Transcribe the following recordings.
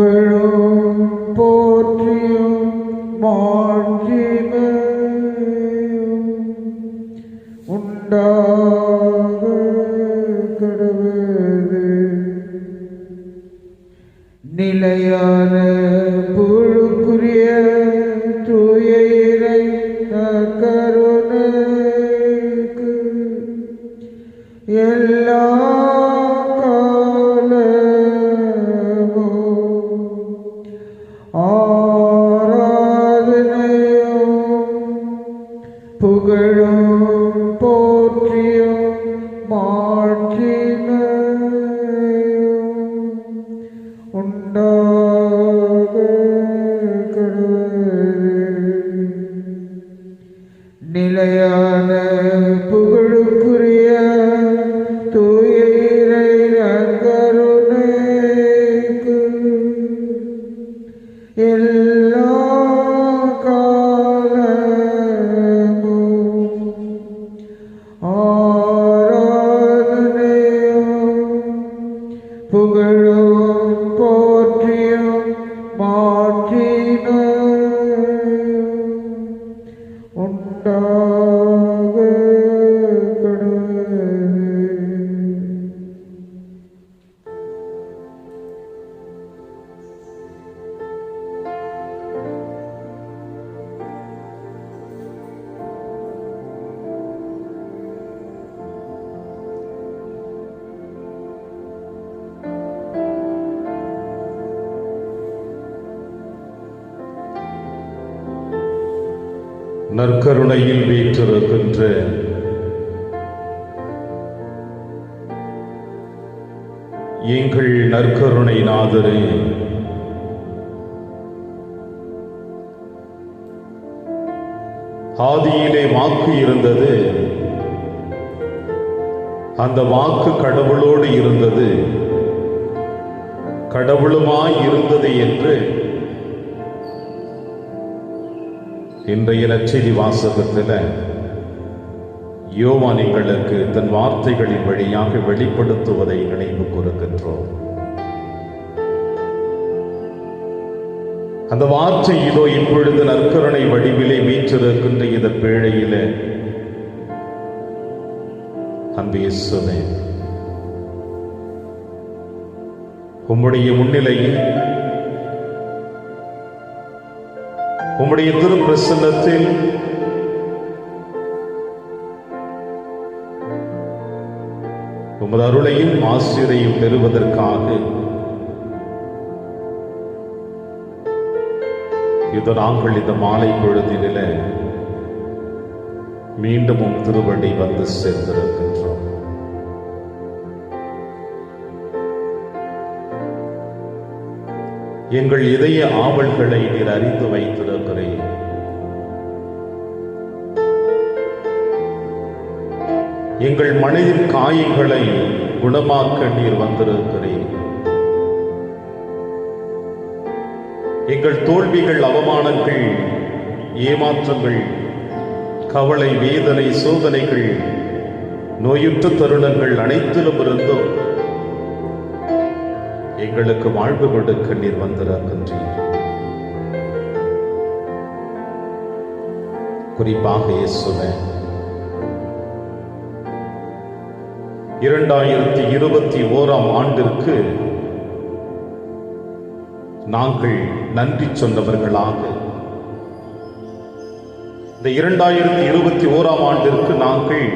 புகழும் போற்றியும் மாட்சிமையும் உண்டாக கடவுளே. நிலையான புழுக்குரிய தூய இறை கருணைக்கு எல்லா புகழும் போற்றியும் மாட்சிமையும் உண்டாக கடவுளே. நிலையான புகழுக்குரிய தூய இறை நற்கருணைக்கு எல்லா புகழும் போற்றியும் மாட்சிமையும் உண்டாக கடவுளே. நற்கருணையில் வீற்றிருக்கின்ற எங்கள் நற்கருணை நாதரே, ஆதியிலே வாக்கு இருந்தது, அந்த வாக்கு கடவுளோடு இருந்தது, கடவுளுமாய் இருந்தது என்று இன்றைய நற்செய்தி வாசகத்தில் யோவான் எங்களுக்கு தன் வார்த்தைகளின் வழியாக வெளிப்படுத்துவதை நினைவு கூறுகின்றோம். அந்த வார்த்தை இதோ இப்பொழுது நற்கருணை வடிவிலே வீற்றிருக்கின்ற இந்த பேழையிலே. அன்பு இயேசுவே, உம்முடைய முன்னிலையில், உம்முடைய திருப்பிரசன்னத்தில் உமது அருளையும் ஆசிரியையும் பெறுவதற்காக இது நாங்கள் இந்த மாலை பொழுதில மீண்டும் திருவடி வந்து சேர்ந்திருக்கின்றோம். எங்கள் இதய ஆவல்களை நீர் அறிந்து வைத்திருக்கிறேன். எங்கள் மனதின் காயங்களை குணமாக்க நீர் வந்திருக்கிறேன். எங்கள் தோல்விகள், அவமானங்கள், ஏமாற்றங்கள், கவலை, வேதனை, சோதனைகள், நோயுற்ற தருணங்கள் அனைத்திலும் இருந்தும் எங்களுக்கு வாழ்வு கொடுக்க நீர் வந்திருக்கின்றீர். குறிப்பாக இயேசுவே, 2021ஆம் ஆண்டிற்கு நாங்கள் நன்றி சொன்னவர்களாக, இந்த 2021ஆம் ஆண்டிற்கு நாங்கள்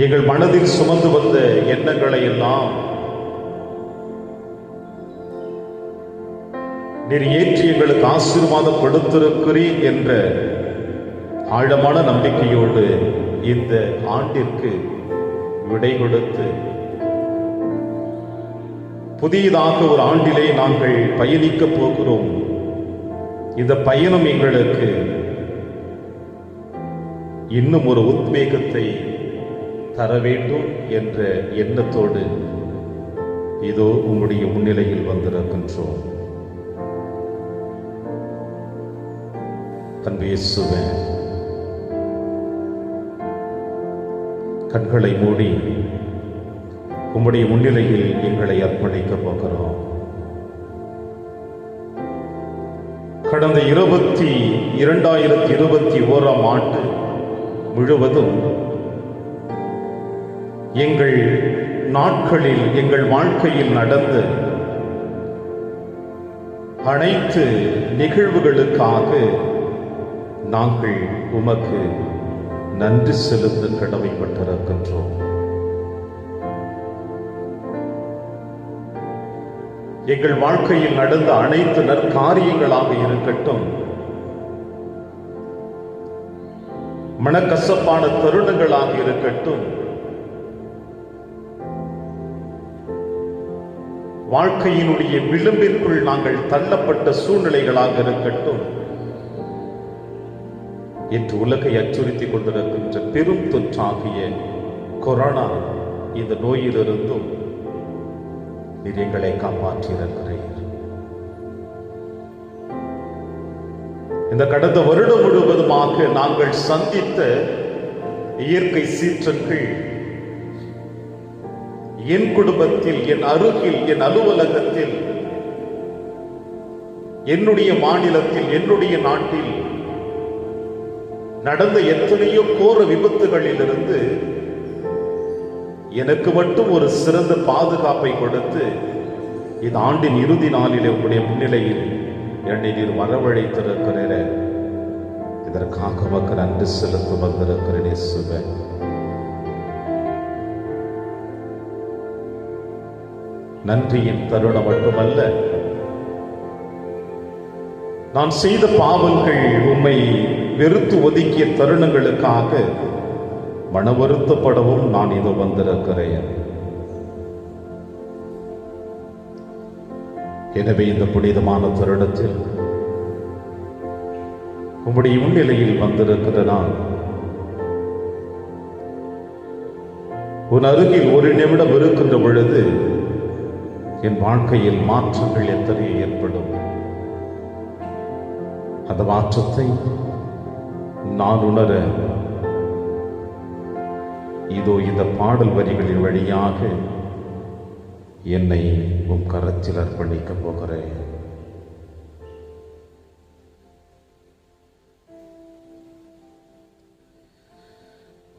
எங்கள் மனதில் சுமந்து வந்த எண்ணங்களை எல்லாம் நீர் ஏற்றி எங்களுக்கு ஆசீர்வாதப்படுத்திருக்கிறீர் என்ற ஆழமான நம்பிக்கையோடு இந்த ஆண்டிற்கு விடை கொடுத்து புதியதாக ஒரு ஆண்டிலே நாங்கள் பயணிக்கப் போகிறோம். இந்த பயணம் எங்களுக்கு இன்னும் ஒரு உத்வேகத்தை தர வேண்டும் என்ற எண்ணத்தோடு இதோ உங்களுடைய முன்னிலையில் வந்திருக்கின்றோம். அன்பு இயேசுவே, கண்களை மூடி உம்முடைய முன்னிலையில் எங்களை அர்ப்பணிக்கப் போகிறோம். கடந்த 2021 ஆண்டு முழுவதும் எங்கள் நாட்களில் எங்கள் வாழ்க்கையில் நடந்த அனைத்து நிகழ்வுகளுக்காக நாங்கள் உமக்கு நன்றி செலுத்த கடமைப்பட்டிருக்கின்றோம். எங்கள் வாழ்க்கையில் நடந்த அனைத்து நற்காரியங்களாக இருக்கட்டும், மனக்கசப்பான தருணங்களாக இருக்கட்டும், வாழ்க்கையினுடைய விளிம்பிற்குள் நாங்கள் தள்ளப்பட்ட சூழ்நிலைகளாக இருக்கட்டும், இன்று உலகை அச்சுறுத்திக் கொண்டிருக்கின்ற பெரும் தொற்றாகிய கொரோனா இந்த நோயிலிருந்தும் நீர் எங்களை காப்பாற்றியிருக்கிறீர். இந்த கடந்த வருடம் முழுவதுமாக நாங்கள் சந்தித்த இயற்கை சீற்றங்கள் என் குடும்பத்தில், என் அருகில், என் அலுவலகத்தில், என்னுடைய மாநிலத்தில், என்னுடைய நாட்டில் நடந்த எத்தனையோ கோர விபத்துகளிலிருந்து எனக்கு மட்டும் ஒரு சிறந்த பாதுகாப்பை கொடுத்து இந்த ஆண்டின் இறுதி நாளிலே உங்களுடைய முன்னிலையில் என்னை நீர் வரவழைத்திருக்கிற இதற்காக மக்கள் நன்றி செலுத்த வந்திருக்கிறேன் இயேசுவே. நன்றியின் தருணம் மட்டுமல்ல, நான் செய்த பாவங்கள் உம்மை வெறுத்து ஒதுக்கிய தருணங்களுக்காக மன வருத்தப்படவும் நான் இதோ வந்திருக்கிறேன். எனவே இந்த புனிதமான தருணத்தில் உம்முடைய முன்னிலையில் வந்திருக்கிற நான் உன் அருகில் ஒரு நிமிடம் இருக்கின்ற பொழுது என் வாழ்க்கையில் மாற்றங்கள் எத்தனை ஏற்படும். அந்த மாற்றத்தை நான் உணர இதோ இந்த பாடல் வரிகளின் வழியாக என்னை உம் கரத்தில் அர்ப்பணிக்கப் போகிறேன்.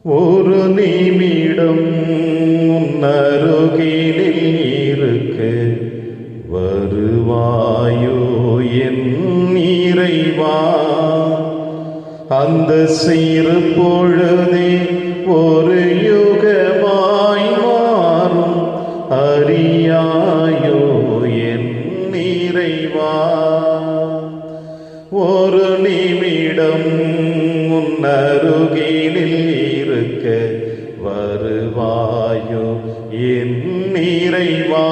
ஒரு நிமிடம் உன் அருகினில் இருக்க வருவாயோ என் இறைவா, அந்த சிறு பொழுதே ஒரு யுகமாய் மாறும் அறியாயோ என் இறைவா. ஒரு நிமிடம் உன் அருகினில் இருக்க வருவாயோ என் இறைவா,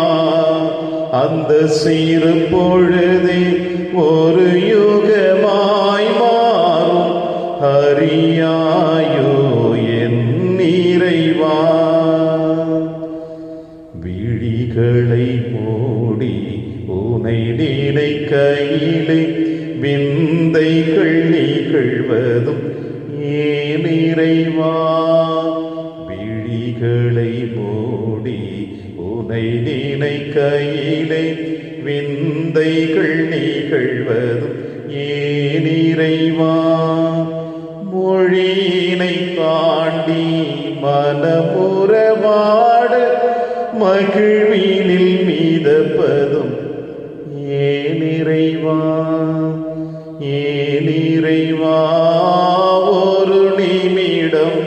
அந்த சிறு பொழுதே ஒரு யுகமாய் மாறும் அறியாயோ என் இறைவா. விழிகளை மூடி உனை நினைக்கையிலே விந்தைகள் நிகழ்வதும் ஏன் இறைவா. விழிகளை மூடி உனை நினைக்கையிலே விந்தைகள் நிகழ்வதும் ஏன் இறைவா. மொழியினை தாண்டி மனமுறவாட மகிழ்வினில் மீதப்பதும் ஏன் இறைவா, ஏன் இறைவா. ஒரு நிமிடம்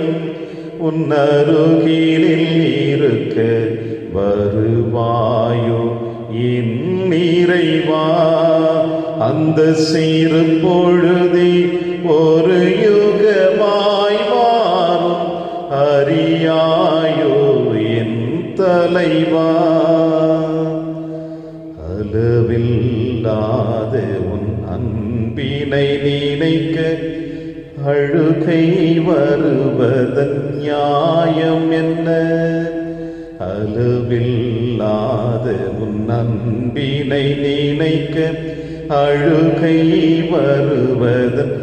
உன் அருகினில் இருக்க வருவாயோ என் இறைவா, அந்த சிறு பொழுதே ஒரு யுகமாய் மாறும் அறியாயோ என் தலைவா. அளவில்லாத உன் அன்பினை நினைக்க அழுகை வருவதன் நியாயம் என்ன. அளவில்லாத உன் அன்பினை நினைக்க அழுகை வருவதன்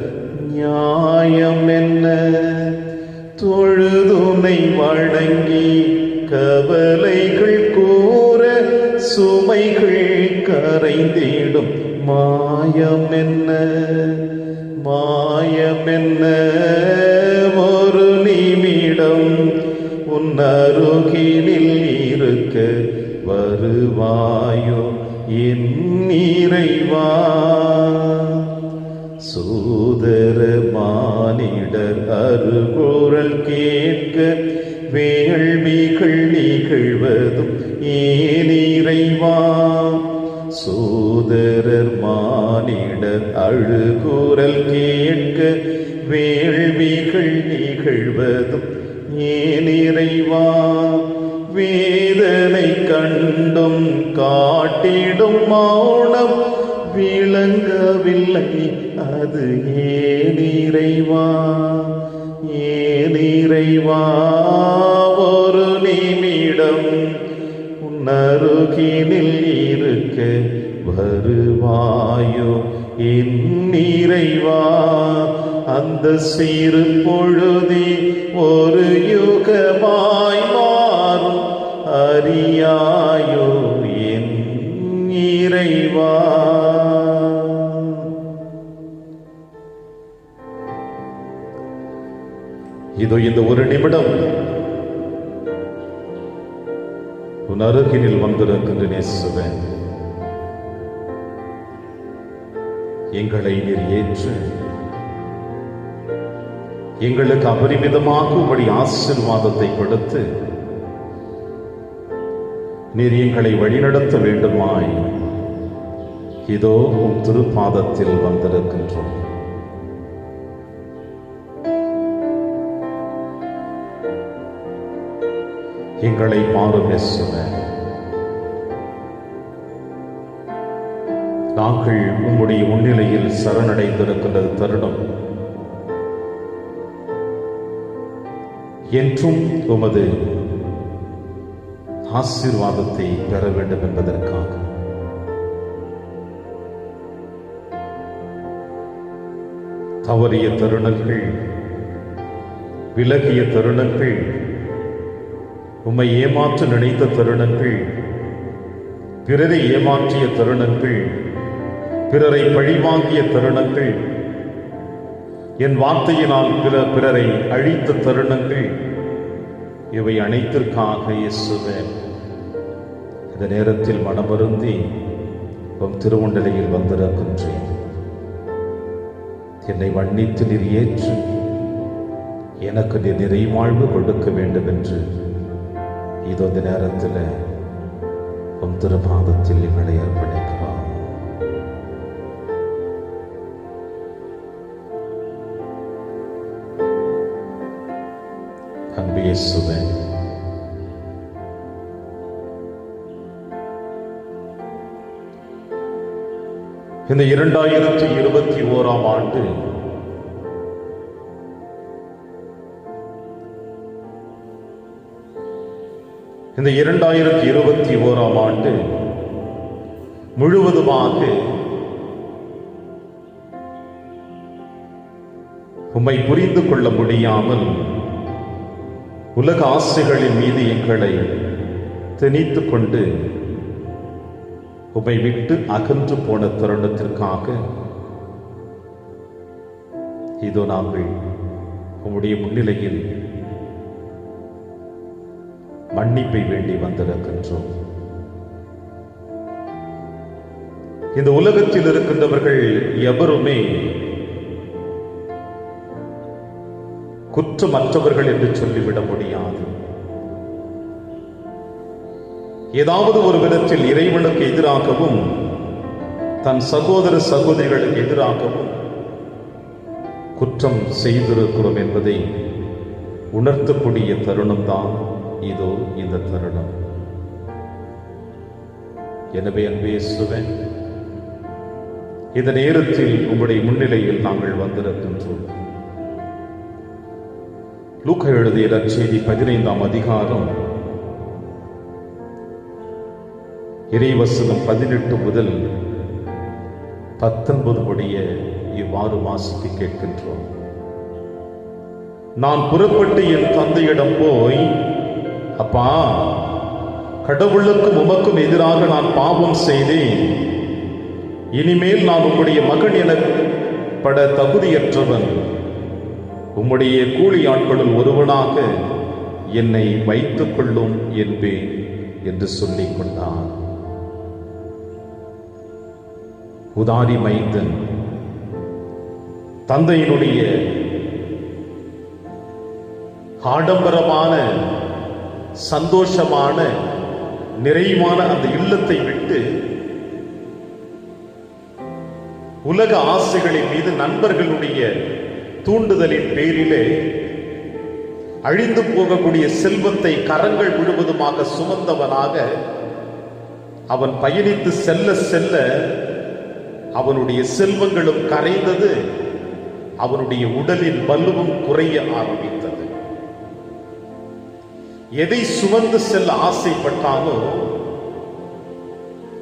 நியாயம் என்ன. தொழுதுனை வணங்கி கவலைகள் கூற சுமைகள் கரைந்திடும் மாயமென்ன மாயமென்ன ஒரு நிமிடம் உன் அருகினில் இருக்க வருவாயோ என் இறைவா. சூதர மானிடர் அருகுரல் கேட்க வேள்விகள் நிகழ்வதும் ஏன் இறைவா. சூதரர் மானிடர் அழுகுரல் கேட்க வேள்விகள் நிகழ்வதும் ஏன் இறைவா. வேதனை கண்டும் காட்டிடும் மௌனம் விளங்கவில்லை அது ஏன் இறைவா. ஏன் இறைவா. ஒரு நிமிடம் உன் அருகினில் இருக்க வருவாயோ என் இறைவா. அந்த சிறு பொழுதி ஒரு யுகமாய் மாறும் அறியாயோ என் இறைவா. இதோ இந்த ஒரு நிமிடம் உன் அருகினில் வந்திருக்கின்ற நேசுவே, எங்களை நீர் ஏற்று எங்களுக்கு அபரிமிதமாக உம்முடைய ஆசீர்வாதத்தை கொடுத்து நீர் எங்களை வழிநடத்த வேண்டுமாய் இதோ உம் திருப்பாதத்தில் வந்திருக்கின்றோம். எங்களை மாறும் இயேசுவே, நாங்கள் உம்முடைய முன்னிலையில் சரணடைந்திருக்கின்ற தருணம் என்றும் உமது ஆசீர்வாதத்தை பெற வேண்டும் என்பதற்காக தவறிய தருணங்கள், விலகிய தருணங்கள், உம்மை ஏமாற்ற நினைத்த தருணங்கள், பிறரை ஏமாற்றிய தருணங்கள், பிறரை பழிவாங்கிய தருணங்கள், என் வார்த்தையினால் பிறரை அழித்த தருணங்கள், இவை அனைத்திற்காக இயேசுவே இந்த நேரத்தில் மனமருந்தி உம் திருவுண்டலையில் வந்திருக்கின்றேன். என்னை மன்னித்து நீர் ஏற்று எனக்கு நீர் நிறைவாழ்வு கொடுக்க வேண்டும் என்று இதோ இந்த நேரத்தில் உம் திருபாதத்தில் எங்களை அர்ப்பணிக்கிறோம். அன்பு இயேசுவே, இந்த 2021 ஆண்டு இந்த 2021 ஆண்டு முழுவதுமாக உம்மை புரிந்து கொள்ள முடியாமல் உலக ஆசைகளின் மீது எங்களை திணித்துக் கொண்டு உம்மை விட்டு அகன்று போன தருணத்திற்காக இதோ நாங்கள் உம்முடைய முன்னிலையில் மன்னிப்பை வேண்டி வந்திருக்கின்றோம். இந்த உலகத்தில் இருக்கின்றவர்கள் எவருமே குற்றமற்றவர்கள் என்று சொல்லிவிட முடியாது. ஏதாவது ஒரு விதத்தில் இறைவனுக்கு எதிராகவும் தன் சகோதர சகோதரிகளுக்கு எதிராகவும் குற்றம் செய்திருக்கிறோம் என்பதை உணர்த்தக்கூடிய தருணம் தான் இதோ இந்த தருணம். எனவே அன்பே இயேசுவே, இந்த நேரத்தில் உம்முடைய முன்னிலையில் நாங்கள் வந்திருக்கின்றோம். லூக்கா எழுதிய நற்செய்தி 15ஆம் அதிகாரம் இறைவசனம் 18 முதல் 19 முடிய இவ்வாறு வாசிக்க கேட்கின்றோம். நான் புறப்பட்டு என் தந்தையிடம் போய், அப்பா, கடவுளுக்கும் உமக்கும் எதிராக நான் பாவம் செய்தேன். இனிமேல் நான் உம்முடைய மகன் எனப்பட தகுதியற்றவன். உம்முடைய கூலி ஆட்களுள் ஒருவனாக என்னை வைத்துக் கொள்ளும் என்பேன் என்று சொல்லிக் கொண்டார். உதாரி மைந்தன் தந்தையினுடைய ஆடம்பரமான, சந்தோஷமான, நிறைவான அந்த இல்லத்தை விட்டு உலக ஆசைகளின் மீது நண்பர்களுடைய தூண்டுதலின் பேரிலே அழிந்து போகக்கூடிய செல்வத்தை கரங்கள் முழுவதுமாக சுமந்தவனாக அவன் பயணித்து செல்ல செல்ல அவனுடைய செல்வங்களும் கரைந்தது, அவனுடைய உடலின் வலுவும் குறைய ஆரம்பித்தது. எதை சுமந்து செல்ல ஆசைப்பட்டானோ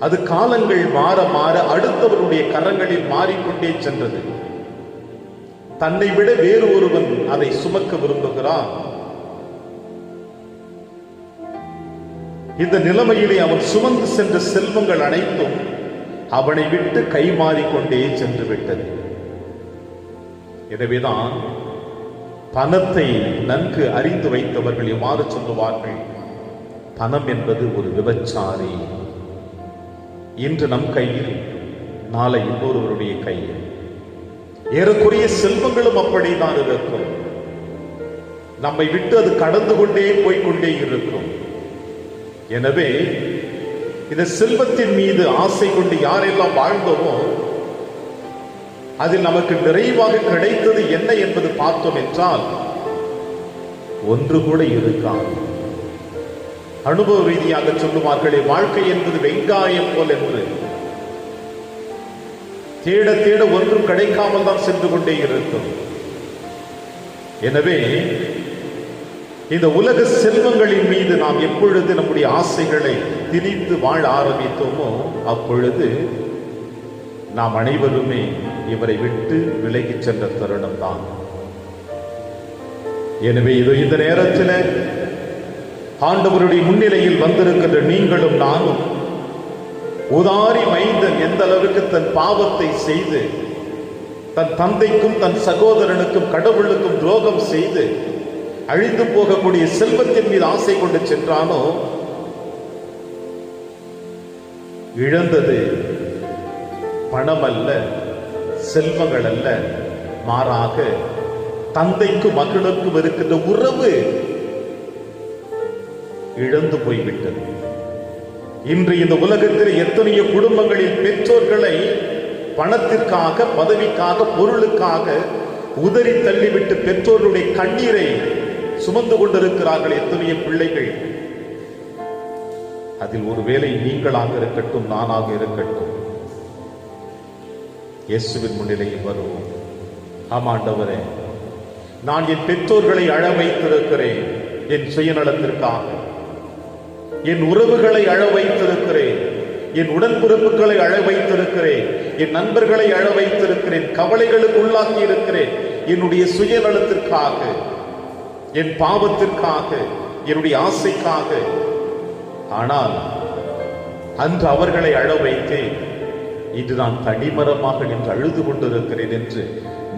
அது காலங்கள் மாற மாற அடுத்தவருடைய கரங்களில் மாறிக்கொண்டே சென்றது. தன்னை விட வேறு ஒருவன் அதை சுமக்க விரும்புகிறான். இந்த நிலைமையிலே அவன் சுமந்து சென்ற செல்வங்கள் அனைத்தும் அவனை விட்டு கைமாறிக்கொண்டே சென்று விட்டது. எனவேதான் பணத்தை நன்கு அறிந்து வைத்தவர்கள் எவ்வாறு சொல்லுவார்கள், பணம் என்பது ஒரு விபச்சாரி. இன்று நம் கையில், நாளை இன்னொருவருடைய கையில். ஏறக்குறைய செல்வங்களும் அப்படிதான் இருக்கும். நம்மை விட்டு அது கடந்து கொண்டே போய்கொண்டே இருக்கும். எனவே இந்த செல்வத்தின் மீது ஆசை கொண்டு யாரெல்லாம் வாழ்ந்தோமோ அதில் நமக்கு நிறைவாக கிடைத்தது என்ன என்பது பார்த்தோம் என்றால் ஒன்று கூட இருக்காது. அனுபவ ரீதியாக சொல்லுவார்களே, வாழ்க்கை என்பது வெங்காயம் போல் என்று. தேட தேட ஒன்றும் கிடைக்காமல் தான் சென்று கொண்டே இருக்கும். எனவே இந்த உலக செல்வங்களின் மீது நாம் எப்பொழுது நம்முடைய ஆசைகளை திணித்து வாழ ஆரம்பித்தோமோ அப்பொழுது நாம் அனைவருமே இவரை விட்டு விலகி சென்ற தருணம் தான். எனவே இது இந்த நேரத்தில் ஆண்டவருடைய முன்னிலையில் வந்திருக்கின்ற நீங்களும் நானும் உதாரி மைந்தன் எந்த அளவுக்கு தன் பாவத்தை செய்து தன் தந்தைக்கும் தன் சகோதரனுக்கும் கடவுளுக்கும் துரோகம் செய்து அழிந்து போகக்கூடிய செல்வத்தின் மீது ஆசை கொண்டு சென்றானோ, இழந்தது பணம் அல்ல, செல்வங்கள் அல்ல, மாறாக தந்தைக்கும் மகனுக்கும் இருக்கின்ற உறவு இழந்து போய்விட்டது. இன்று இந்த உலகத்தில் எத்தனையோ குடும்பங்களில் பெற்றோர்களை பணத்திற்காக, பதவிக்காக, பொருளுக்காக உதறி தள்ளிவிட்டு பெற்றோருடைய கண்ணீரை சுமந்து கொண்டிருக்கிறார்கள் எத்தனையோ பிள்ளைகள். அதில் ஒருவேளை நீங்களாக இருக்கட்டும், நானாக இருக்கட்டும், இயேசுவின் முன்னிலையில் வருவோம். ஆமாண்டவரே, நான் என் பெற்றோர்களை அழ வைத்திருக்கிறேன், என் சுயநலத்திற்காக. என் உறவுகளை அழ வைத்திருக்கிறேன், என் உடன்பிறப்புகளை அழ வைத்திருக்கிறேன், என் நண்பர்களை அழ வைத்திருக்கிறேன், கவலைகளுக்கு உள்ளாக்கி இருக்கிறேன், என்னுடைய சுயநலத்திற்காக, என் பாவத்திற்காக, என்னுடைய ஆசைக்காக. ஆனால் அன்று அவர்களை அழ வைத்தேன், இன்று நான் தனிமரமாக நின்று அழுது கொண்டிருக்கிறேன் என்று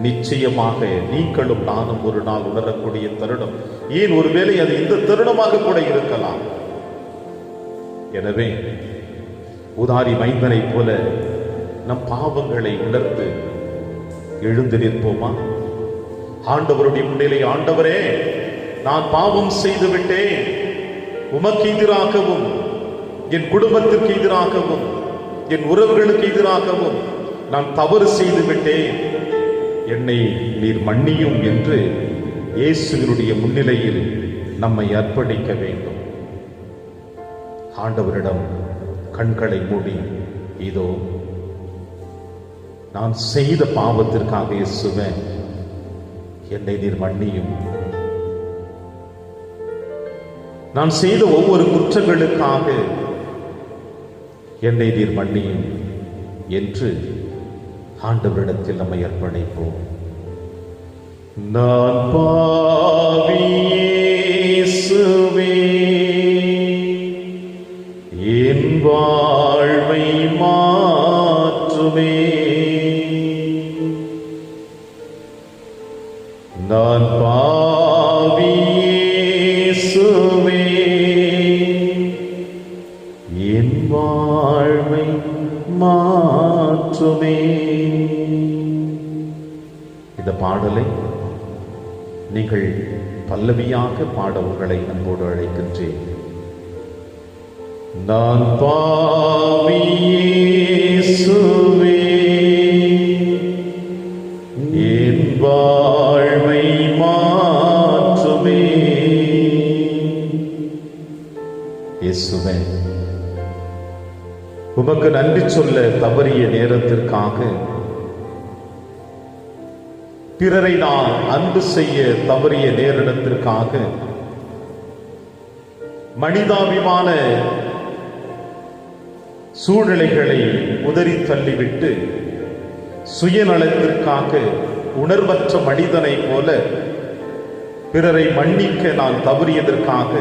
நிச்சயமாக நீங்களும் நானும் ஒரு நாள் உணரக்கூடிய தருணம். ஏன், ஒருவேளை அது இந்த தருணமாக கூட இருக்கலாம். எனவே உதாரி மைந்தனை போல நம் பாவங்களை உணர்ந்து எழுந்து நிற்போமா? ஆண்டவருடைய முன்னிலை, ஆண்டவரே, நான் பாவம் செய்து விட்டேன், உமக்கு எதிராகவும், என் குடும்பத்திற்கு எதிராகவும், என் உறவுகளுக்கு எதிராகவும் நான் தவறு செய்து விட்டேன், என்னை நீர் மன்னியும் என்று இயேசுவினுடைய முன்னிலையில் நம்மை அர்ப்பணிக்க வேண்டும். ஆண்டவரிடம் கண்களை மூடி, இதோ நான் செய்த பாவத்திற்காக இயேசுவே என்னை நீர் மன்னியும், நான் செய்த ஒவ்வொரு குற்றங்களுக்காக என்னை நீர் மன்னியும் என்று ஆண்டவரிடத்தில் நம்மை அர்ப்பணிப்போம். நான் பாவி இயேசுவே, என் வாழ்வை மாற்றுமே. நான் பாவி இயேசுவே, என் வாழ்வை மாற்றுமே. இந்த பாடலை நீங்கள் பல்லவியாக பாட உங்களை அன்போடு அழைக்கின்றேன். நான் பாவி இயேசுவே, என் வாழ்வை மாற்றுமே. இயேசுவே, உமக்கு நன்றி சொல்ல தவறிய நேரத்திற்காக, பிறரை நான் அன்பு செய்ய தவறிய நேரிடத்திற்காக, மனிதாபிமான சூழ்நிலைகளை உதறி தள்ளிவிட்டு சுயநலத்திற்காக உணர்வற்ற மனிதனை போல பிறரை மன்னிக்க நான் தவறியதற்காக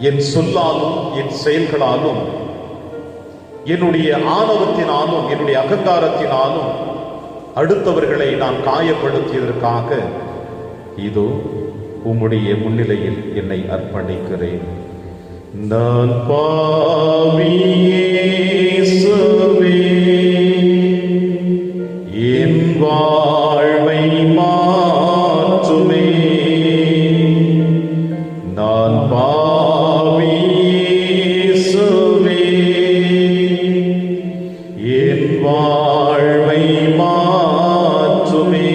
என் சொல்லாலும் என் செயல்களாலும் என்னுடைய ஆணவத்தினாலும் என்னுடைய அகங்காரத்தினாலும் அடுத்தவர்களை நான் காயப்படுத்தியதற்காக இதோ உம்முடைய முன்னிலையில் என்னை அர்ப்பணிக்கிறேன். நான் பாவி இயேசுவே, என் வாழ்வை மாற்றுமே. நான் பாவி இயேசுவே, என் வாழ்வை மாற்றுமே.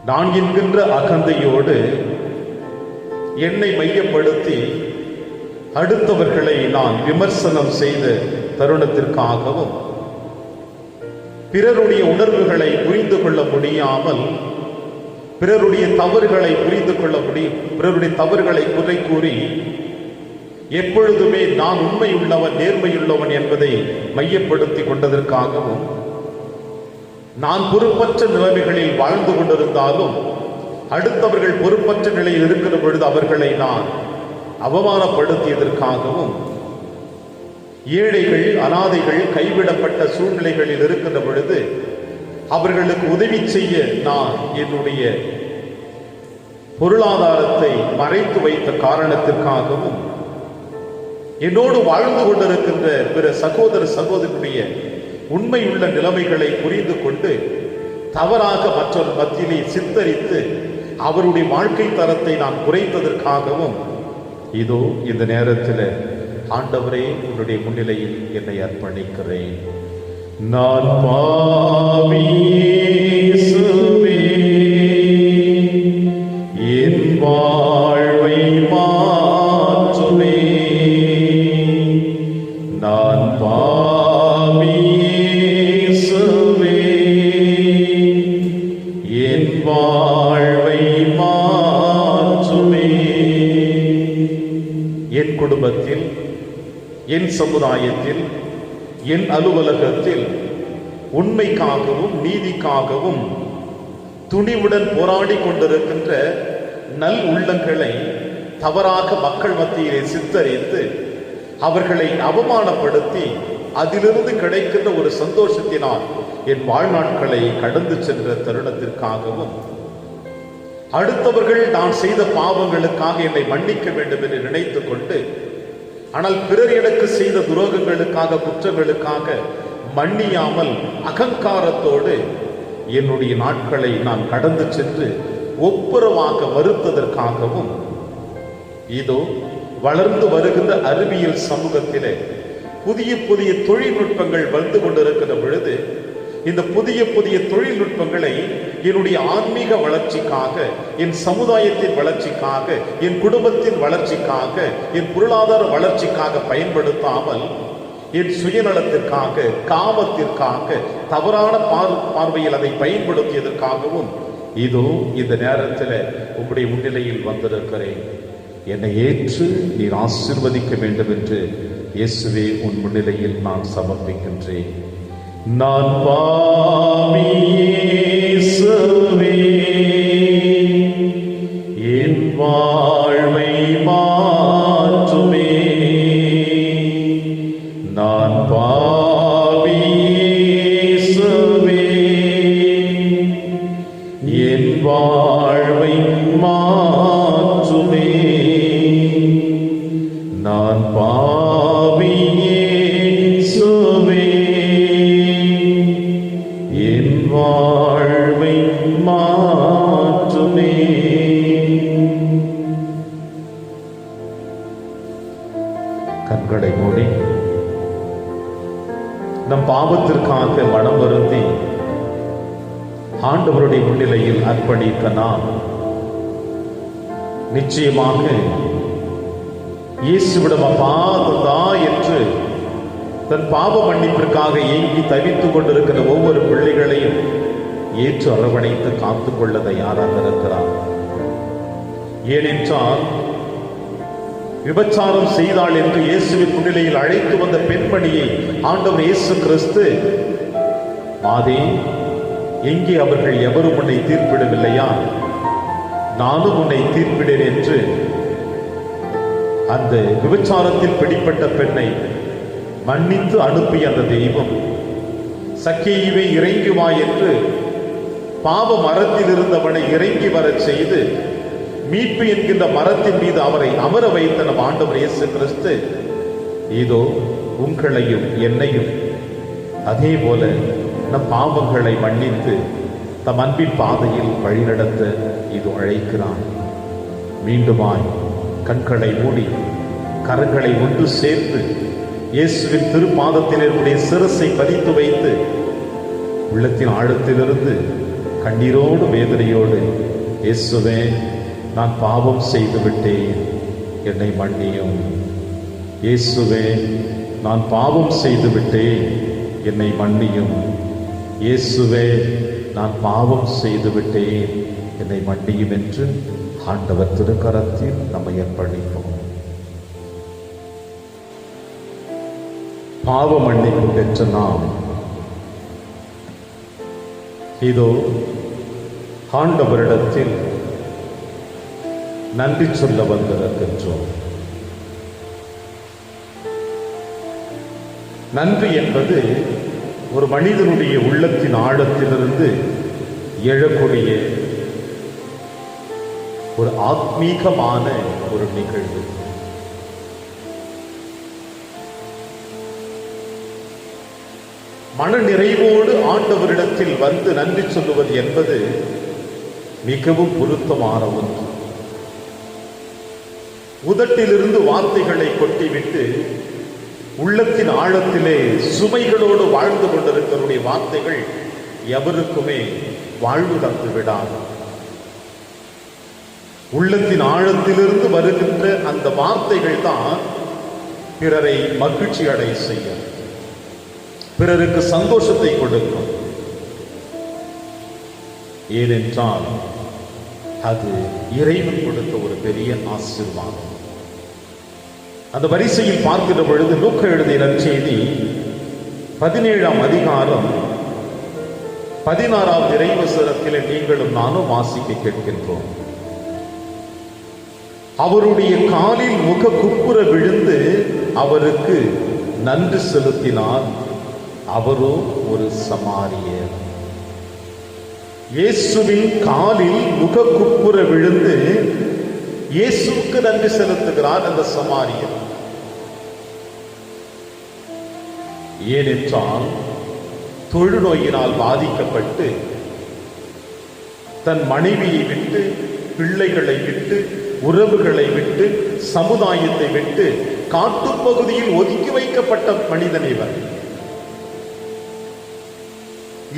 நான் என்கின்ற அகந்தையோடு என்னை மையப்படுத்தி அடுத்தவர்களை நான் விமர்சனம் செய்த தருணத்திற்காகவும், பிறருடைய உணர்வுகளை புரிந்து கொள்ள முடியாமல் பிறருடைய தவறுகளை புரிந்து கொள்ள முடியும், பிறருடைய தவறுகளை குறை கூறி எப்பொழுதுமே நான் உண்மையுள்ளவன் நேர்மையுள்ளவன் என்பதை மையப்படுத்தி கொண்டதற்காகவும், நான் பொறுப்பற்ற நிலைமைகளில் வாழ்ந்து கொண்டிருந்தாலும் அடுத்தவர்கள் பொறுப்பற்ற நிலையில் இருக்கிற பொழுது அவர்களை நான் அவமானப்படுத்தியதற்காகவும், ஏழைகள் அனாதைகள் கைவிடப்பட்ட சூழ்நிலைகளில் இருக்கின்ற பொழுது அவர்களுக்கு உதவி செய்ய நான் என்னுடைய பொருளாதாரத்தை மறைத்து வைத்த காரணத்திற்காகவும், என்னோடு வாழ்ந்து கொண்டிருக்கின்ற பிற சகோதர சகோதரனுடைய உண்மையுள்ள நிலைமைகளை புரிந்து கொண்டு தவறாக மற்றொரு மத்தியிலே சித்தரித்து அவருடைய வாழ்க்கை தரத்தை நான் குறைத்ததற்காகவும் இதோ இந்த நேரத்தில் ஆண்டவரே உன்னுடைய முன்னிலையில் என்னை அர்ப்பணிக்கிறேன். நான் பாவி இயேசுவே, என் வாழ்வை மாற்றுமே. நான் பாவி இயேசுவே, என் வாழ்வை மாற்றுமே. என் குடும்பத்தில், என் சமுதாயத்தில், என் அலுவலகத்தில் உண்மைக்காகவும் நீதிக்காகவும் துணிவுடன் போராடி கொண்டிருக்கின்ற நல் உள்ளங்களை தவறாக மக்கள் மத்தியிலே சித்தரித்து அவர்களை அவமானப்படுத்தி அதிலிருந்து கிடைக்கின்ற ஒரு சந்தோஷத்தினால் என் வாழ்நாட்களை கடந்து சென்ற தருணத்திற்காகவும், அடுத்தவர்கள் நான் செய்த பாவங்களுக்காக என்னை மன்னிக்க வேண்டும் என்று நினைத்துக் கொண்டு ஆனால் பிறர் எனக்கு செய்த துரோகங்களுக்காக குற்றங்களுக்காக மன்னியாமல் அகங்காரத்தோடு என்னுடைய நாட்களை நான் கடந்து சென்று ஒப்புரவாக மறுத்ததற்காகவும், இதோ வளர்ந்து வருகின்ற அறிவியல் சமூகத்திலே புதிய புதிய தொழில்நுட்பங்கள் வந்து கொண்டிருக்கிற பொழுது இந்த புதிய புதிய தொழில்நுட்பங்களை என்னுடைய ஆன்மீக வளர்ச்சிக்காக, என் சமுதாயத்தின் வளர்ச்சிக்காக, என் குடும்பத்தின் வளர்ச்சிக்காக, என் பொருளாதார வளர்ச்சிக்காக பயன்படுத்தாமல் என் சுயநலத்திற்காக, காமத்திற்காக, தவறான பார்வையில் அதை பயன்படுத்தியதற்காகவும் இதோ இந்த நேரத்தில் உங்களுடைய முன்னிலையில் வந்திருக்கிறேன். என்னை ஏற்று நீர் ஆசீர்வதிக்க வேண்டும் என்று இயேசுவே உன் முன்னிலையில் நான் சமர்ப்பிக்கின்றேன். நான் பாவி இயேசுவே, என் வாழ்வை மாற்றுமே. நான் பாவி இயேசுவே, என் வாழ்வை மாற்றுமே. நான் பாவி இயேசுவே, என் வாழ்வை மாற்றுமே. கண்களை மூடி நம் பாவத்திற்காக மனம் வருந்தி ஆண்டவருடைய முன்னிலையில் அர்ப்பணித்த நாம் நிச்சயமாக இயேசுவிடம் அப்பா தந்தா என்று தன் பாவ மன்னிப்பிற்காக ஏங்கி தவித்துக் கொண்டிருக்கிற ஒவ்வொரு பிள்ளைகளையும் ஏற்று அரவணைத்து காத்துக் கொள்ள தயாராக இருக்கிறார். ஏனென்றால் விபச்சாரம் செய்தாள் என்று இயேசுவின் முன்னிலையில் அழைத்து வந்த பெண்மணியை ஆண்டவர் இயேசு கிறிஸ்து, மாதே, எங்கே அவர்கள் எவரும் உன்னை தீர்ப்பிடவில்லையா? நானும் உன்னை தீர்ப்பிடேன் என்று அந்த விபச்சாரத்தில் பிடிப்பட்ட பெண்ணை மன்னித்து அனுப்பிய அந்த தெய்வம், சக்கேயுவே இறங்கி வா என்று பாவ மரத்தில் இருந்தவனை இறங்கி வரச் செய்து மீட்பு என்கின்ற மரத்தின் மீது அவரை அமர வைத்த நம் ஆண்டவர் இயேசு கிறிஸ்து, இதோ உங்களையும் என்னையும் அதே போல நம் பாவங்களை மன்னித்து தம் அன்பின் பாதையில் வழிநடத்த இது அழைக்கிறான். மீண்டுமாய் கண்களை மூடி கரங்களை ஒன்று சேர்த்து இயேசுவின் திருப்பாதத்தில் என்னுடைய சிரசை பதித்து வைத்து உள்ளத்தின் ஆழத்திலிருந்து கண்ணீரோடு வேதனையோடு, இயேசுவே, நான் பாவம் செய்து விட்டேன், என்னை மன்னியும். இயேசுவே, நான் பாவம் செய்து விட்டேன், என்னை மன்னியும். இயேசுவே, நான் பாவம் செய்து விட்டேன், என்னை மன்னியும் என்று ஆண்டவர் திருக்கரத்தில் நம்மை அர்ப்பணிப்போம். பாவ மன்னிப்பு பெற்ற நாம் இதோ ஆண்டவரிடத்தில் நன்றி சொல்ல வந்திருக்கின்றோம். நன்றி என்பது ஒரு மனிதனுடைய உள்ளத்தின் ஆழத்திலிருந்து எழக்கூடிய ஒரு ஆத்மீகமான ஒரு நிகழ்வு. மன நிறைவோடு ஆண்டவரிடத்தில் வந்து நன்றி சொல்லுவது என்பது மிகவும் பொருத்தமான ஒன்று. உதட்டிலிருந்து வார்த்தைகளை கொட்டிவிட்டு உள்ளத்தின் ஆழத்திலே சுமைகளோடு வாழ்ந்து கொண்டிருக்கிறவருடைய வார்த்தைகள் எவருக்குமே வாழ்வு தந்து விடாது. உள்ளத்தின் ஆழத்திலிருந்து வருகின்ற அந்த வார்த்தைகள் தான் பிறரை மகிழ்ச்சி அடைய செய்யும், பிறருக்கு சந்தோஷத்தை கொடுக்கும். ஏனென்றால் அது இறைவன் கொடுத்த ஒரு பெரிய ஆசீர்வாதம். அந்த வரிசையில் பார்க்கிற பொழுது லூக்கா எழுதிய நற்செய்தி 17ஆம் அதிகாரம் 16வது இறைவசனத்திலே நீங்களும் நானும் வாசிக்க கேட்கின்றோம். அவருடைய காலில் முக குப்புற விழுந்து அவருக்கு நன்றி செலுத்தினார். அவரோ ஒரு சமாரியர். இயேசுவின் காலில் முக குப்புற விழுந்து இயேசுவுக்கு நன்றி செலுத்துகிறார் அந்த சமாரியர். ஏனென்றால் தொழுநோயினால் பாதிக்கப்பட்டு தன் மனைவியை விட்டு, பிள்ளைகளை விட்டு, உறவுகளை விட்டு, சமுதாயத்தை விட்டு காட்டுப்பகுதியில் ஒதுக்கி வைக்கப்பட்ட மனிதன் இவர்.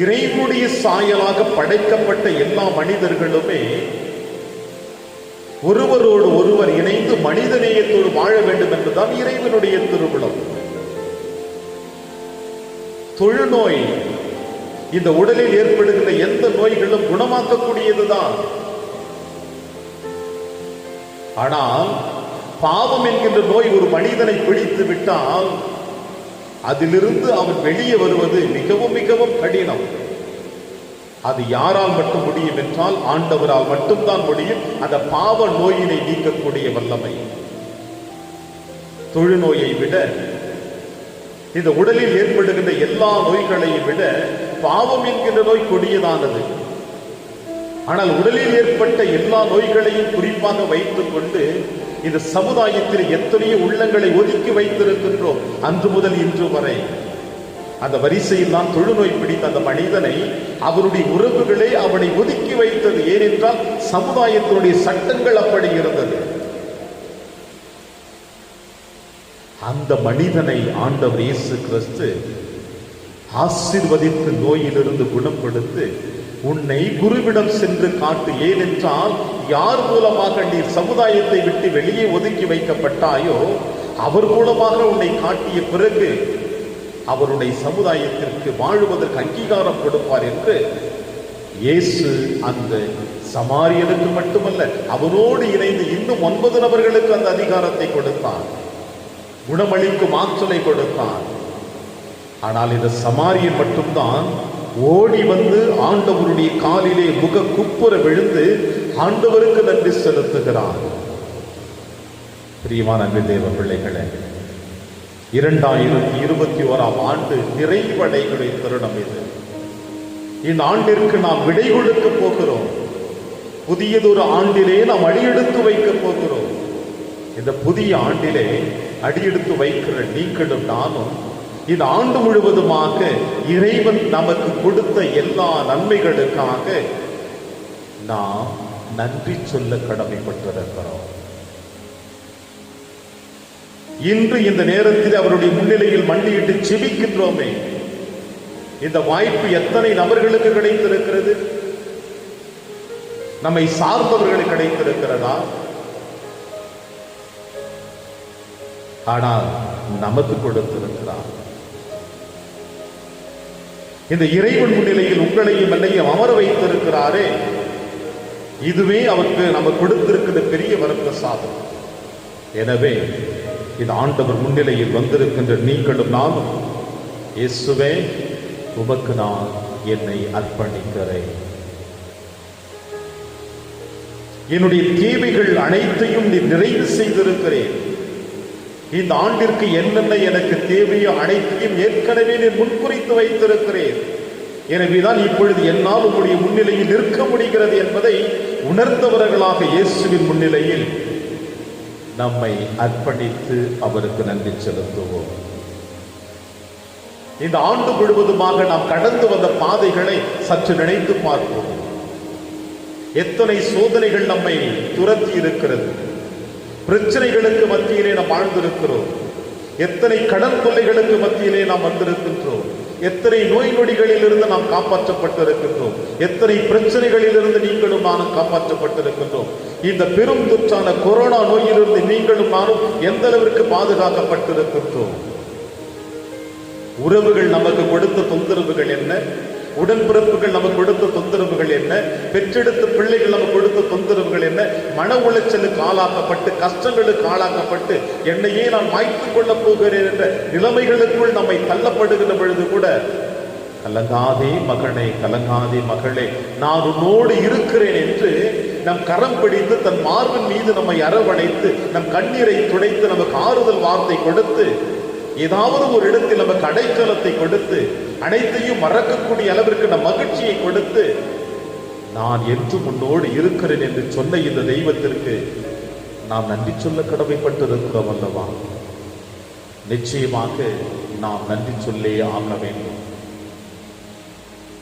இறைவனுடைய சாயலாக படைக்கப்பட்ட எல்லா மனிதர்களுமே ஒருவரோடு ஒருவர் இணைந்து மனிதநேயத்தோடு வாழ வேண்டும் என்பதுதான் இறைவனுடைய திருவுளம். தொழுநோய் இந்த உடலில் ஏற்படுகின்ற எந்த நோய்களும் குணமாக்கக்கூடியதுதான். ஆனால் பாவம் என்கின்ற நோய் ஒரு மனிதனை பிடித்து விட்டால் அதிலிருந்து அவன் வெளியே வருவது மிகவும் மிகவும் கடினம். அது யாரால் மட்டும் முடியும் என்றால் ஆண்டவரால் மட்டும்தான் முடியும். அந்த பாவ நோயினை நீக்கக்கூடிய வல்லமை. தொழுநோயை விட, இந்த உடலில் ஏற்படுகின்ற எல்லா நோய்களையும் விட பாவம் என்கின்ற நோய் கொடியதானது. ஆனால் உடலில் ஏற்பட்ட எல்லா நோய்களையும் குறிப்பாக வைத்துக் கொண்டு இந்த சமுதாயத்தில் எத்தனையோ உள்ளங்களை ஒதுக்கி வைத்திருக்கின்றோம் அன்று முதல் இன்று வரை. அந்த வரிசையில் தான் தொழுநோய் பிடித்த அந்த மனிதனை அவருடைய உறவுகளே அவனை ஒதுக்கி வைத்தது. ஏனென்றால் சமுதாயத்தினுடைய சட்டங்கள் அப்படி இருந்தது. அந்த மனிதனை ஆண்டவர் இயேசு கிறிஸ்து ஆசீர்வதித்து நோயிலிருந்து குணப்படுத்தி, உன்னை குருவிடம் சென்று காட்டு. ஏனென்றால் யார் மூலமாக நீ சமுதாயத்தை விட்டு வெளியே ஒதுக்கி வைக்கப்பட்டாயோ அவர் மூலமாக உன்னை காட்டிய பிறகு அவருடைய சமுதாயத்திற்கு வாழ்வதற்கு அங்கீகாரம் கொடுப்பார் என்று இயேசு அந்த சமாரியனுக்கு மட்டுமல்ல, அவனோடு இணைந்து இன்னும் 9 நபர்களுக்கு அந்த அதிகாரத்தை கொடுத்தான், குணமளிக்கும் ஆற்றலை கொடுத்தான். ஆனால் இந்த சமாரியன் மட்டும்தான் ஓடி வந்து ஆண்டவருடைய காலிலே முக குப்புற விழுந்து ஆண்டவருக்கு நன்றி செலுத்துகிறான். பிரியமான தேவ பிள்ளைகளே, 2021ஆம் ஆண்டு நிறைவடைகிற தருணம் இது. இந்த ஆண்டிற்கு நாம் விடை கொடுக்க போகிறோம். புதியதொரு ஆண்டிலே நாம் அடியெடுத்து வைக்க போகிறோம். இந்த புதிய ஆண்டிலே அடியெடுத்து வைக்கிற நீங்களும் நானும் இந்த ஆண்டு முழுவதுமாக இறைவன் நமக்கு கொடுத்த எல்லா நன்மைகளுக்காக நாம் நன்றி சொல்ல கடமைப்பட்டிருக்கிறோம். இன்று இந்த நேரத்தில் அவருடைய முன்னிலையில் மண்டியிட்டு செபிக்கின்றோமே, இந்த வாய்ப்பு எத்தனை நபர்களுக்கு கிடைத்திருக்கிறது? நம்மை சார்ந்தவர்களுக்கு கிடைத்திருக்கிறதா? ஆனால் நமக்கு கொடுத்திருக்கிறார். இந்த இறைவன் முன்னிலையில் உங்களையும் என்னையும் அமர வைத்திருக்கிறாரே, இதுவே அவருக்கு நம்ம கொடுத்திருக்கிற பெரிய வரப்பிரசாதம். எனவே இந்த ஆண்டவர் முன்னிலையில் வந்திருக்கின்ற நீங்களும் நானும், இயேசுவே உமக்கு நான் என்னை அர்ப்பணிக்கிறேன், என்னுடைய தேவைகள் அனைத்தையும் நீ நிறைவு செய்திருக்கிறேன், இந்த ஆண்டிற்கு என்னென்ன எனக்கு தேவையோ அனைத்தையும் ஏற்கனவே நீ முன்குறித்து வைத்திருக்கிறேன், எனவேதான் இப்பொழுது என்னால் உங்களுடைய முன்னிலையில் நிற்க முடிகிறது என்பதை உணர்ந்தவர்களாக இயேசுவின் முன்னிலையில் நம்மை அர்ப்பணித்து அவருக்கு நன்றி செலுத்துவோம். இந்த ஆண்டு முழுவதுமாக நாம் கடந்து வந்த பாதைகளை சற்று நினைத்து பார்ப்போம். எத்தனை சோதனைகள் நம்மை துரத்தி இருக்கிறது, பிரச்சனைகளுக்கு மத்தியிலே நாம் வாழ்ந்திருக்கிறோம், எத்தனை கடன் தொல்லைகளுக்கு மத்தியிலே நாம் வந்திருக்கின்றோம், எத்தனை நோய் நொடிகளில் இருந்து நாம் காப்பாற்றப்பட்டிருக்கின்றோம், எத்தனை பிரச்சனைகளில் இருந்து நீங்களும் நானும் காப்பாற்றப்பட்டிருக்கின்றோம். இந்த பெரும் தொற்றான கொரோனா நோயிலிருந்து நீங்களும் நானும் எந்த அளவிற்கு பாதுகாக்கப்பட்டிருக்கின்றோம். உறவுகள் நமக்கு கொடுத்த தொந்தரவுகள் என்ன, உடன்பிறப்புகள் நமக்கு கொடுத்த தொந்தரவுகள் என்ன, பெற்றெடுத்த பிள்ளைகள் நமக்கு கொடுத்த தொந்தரவுகள் என்ன, மன உளைச்சலுக்கு ஆளாக்கப்பட்டு கஷ்டங்களுக்கு ஆளாக்கப்பட்டு என்னையே நான் மாய்த்துக் கொள்ளப் போகிறேன் என்ற நிலைமைகளுக்குள் நம்மை தள்ளப்படுகிற பொழுது கூட, கலங்காதே மகனே, கலங்காதே மகளே, நான் உன்னோடு இருக்கிறேன் என்று நம் கரம் பிடித்து தன் மார்பின் மீது நம்மை அரவணைத்து நம் கண்ணீரை துடைத்து நமக்கு ஆறுதல் வார்த்தை கொடுத்து, ஏதாவது ஒரு இடத்தில் நமக்கு அடைக்கலத்தை கொடுத்து அனைத்தையும் மறக்கக்கூடிய அளவிற்கு நம் மகிழ்ச்சியை கொடுத்து, நான் என்று முன்னோடு இருக்கிறேன் என்று சொன்ன இந்த தெய்வத்திற்கு நாம் நன்றி சொல்ல கடமைப்பட்டிருக்கிறோம் அல்லவா? நிச்சயமாக நாம் நன்றி சொல்லே ஆக வேண்டும்.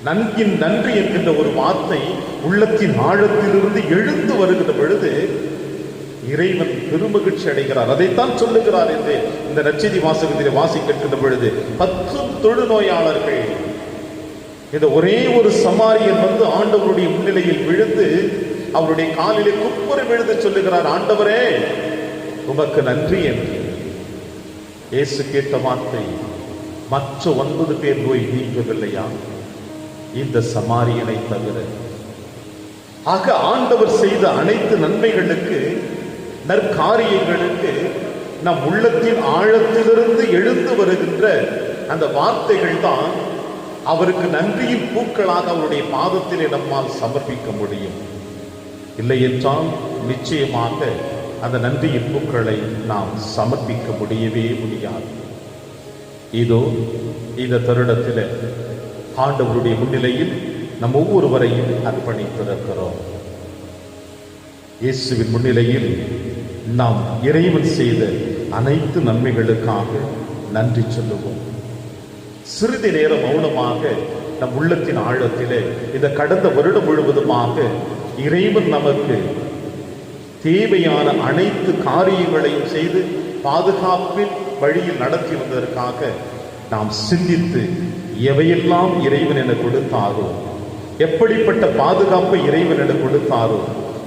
நன்றி என்கின்ற ஒரு வார்த்தை உள்ளத்தின் ஆழத்திலிருந்து எழுந்து வருகிற பொழுது இறைவன் பெருமகிழ்ச்சி அடைகிறார். அதைத்தான் சொல்லுகிறார் என்று இந்த நற்செய்தி வாசகத்திலே வாசிக்கின்ற பொழுது 10 தொழுநோயாளர்கள், இந்த ஒரே ஒரு சமாரியன் வந்து ஆண்டவருடைய முன்னிலையில் விழுந்து அவருடைய காலிலே குப்புற விழுந்து சொல்லுகிறார், ஆண்டவரே உமக்கு நன்றி என்று. இயேசு கேட்ட வார்த்தை, மற்ற 9 பேர் நோய் நீங்கவில்லையா? இந்த சமாரியனை தவிர. ஆக ஆண்டவர் செய்த அனைத்து நன்மைகளுக்கு, நற்காரியங்களுக்கு நம் உள்ளத்தின் ஆழத்திலிருந்து எழுந்து வருகின்ற அந்த வார்த்தைகள் தான் அவருக்கு நன்றியின் பூக்களாக அவருடைய பாதத்திலே நம்மால் சமர்ப்பிக்க முடியும். இல்லை என்றால் நிச்சயமாக அந்த நன்றியின் பூக்களை நாம் சமர்ப்பிக்க முடியவே முடியாது. இதோ இந்த தருணத்தில் ஆண்டவருடைய முன்னிலையில் நம் ஒவ்வொருவரையும் அர்ப்பணித்திருக்கிறோம். இயேசுவின் முன்னிலையில் நாம் இறைவன் செய்த அனைத்து நன்மைகளுக்காக நன்றி சொல்லுவோம். சிறிது நேரம் மௌனமாக நம் உள்ளத்தின் ஆழத்திலே இந்த கடந்த வருடம் முழுவதுமாக இறைவன் நமக்கு தேவையான அனைத்து காரியங்களையும் செய்து பாதுகாப்பின் வழியில் நடத்தி வந்ததற்காக நாம் சிந்தித்து எவையெல்லாம் இறைவன் என கொடுத்தாரோ, எப்படிப்பட்ட பாதுகாப்பை இறைவன் என கொடுத்தாரோ,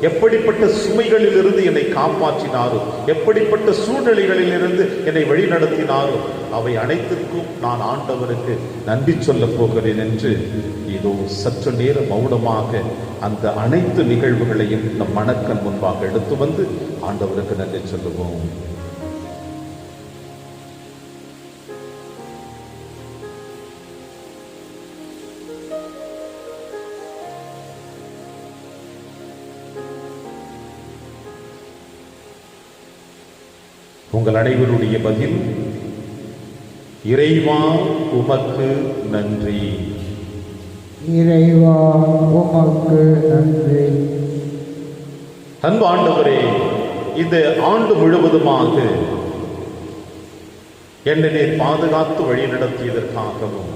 எப்படிப்பட்ட சுமைகளிலிருந்து என்னை காப்பாற்றினாரோ, எப்படிப்பட்ட சூழ்நிலைகளிலிருந்து என்னை வழி நடத்தினாரோ, அவை அனைத்திற்கும் நான் ஆண்டவருக்கு நன்றி சொல்ல போகிறேன் என்று இதோ சற்று நேரம் மௌனமாக அந்த அனைத்து நிகழ்வுகளையும் நம் மனக்கண் முன்பாக எடுத்து வந்து ஆண்டவருக்கு நன்றி சொல்லுவோம். உங்கள் அனைவருடைய பதில், இறைவா உமக்கு நன்றி. இறைவா உமக்கு நன்றி. அன்பு ஆண்டவரே, இந்த ஆண்டு முழுவதுமாக என்னை நீர் பாதுகாத்து வழி நடத்தியதற்காகவும்,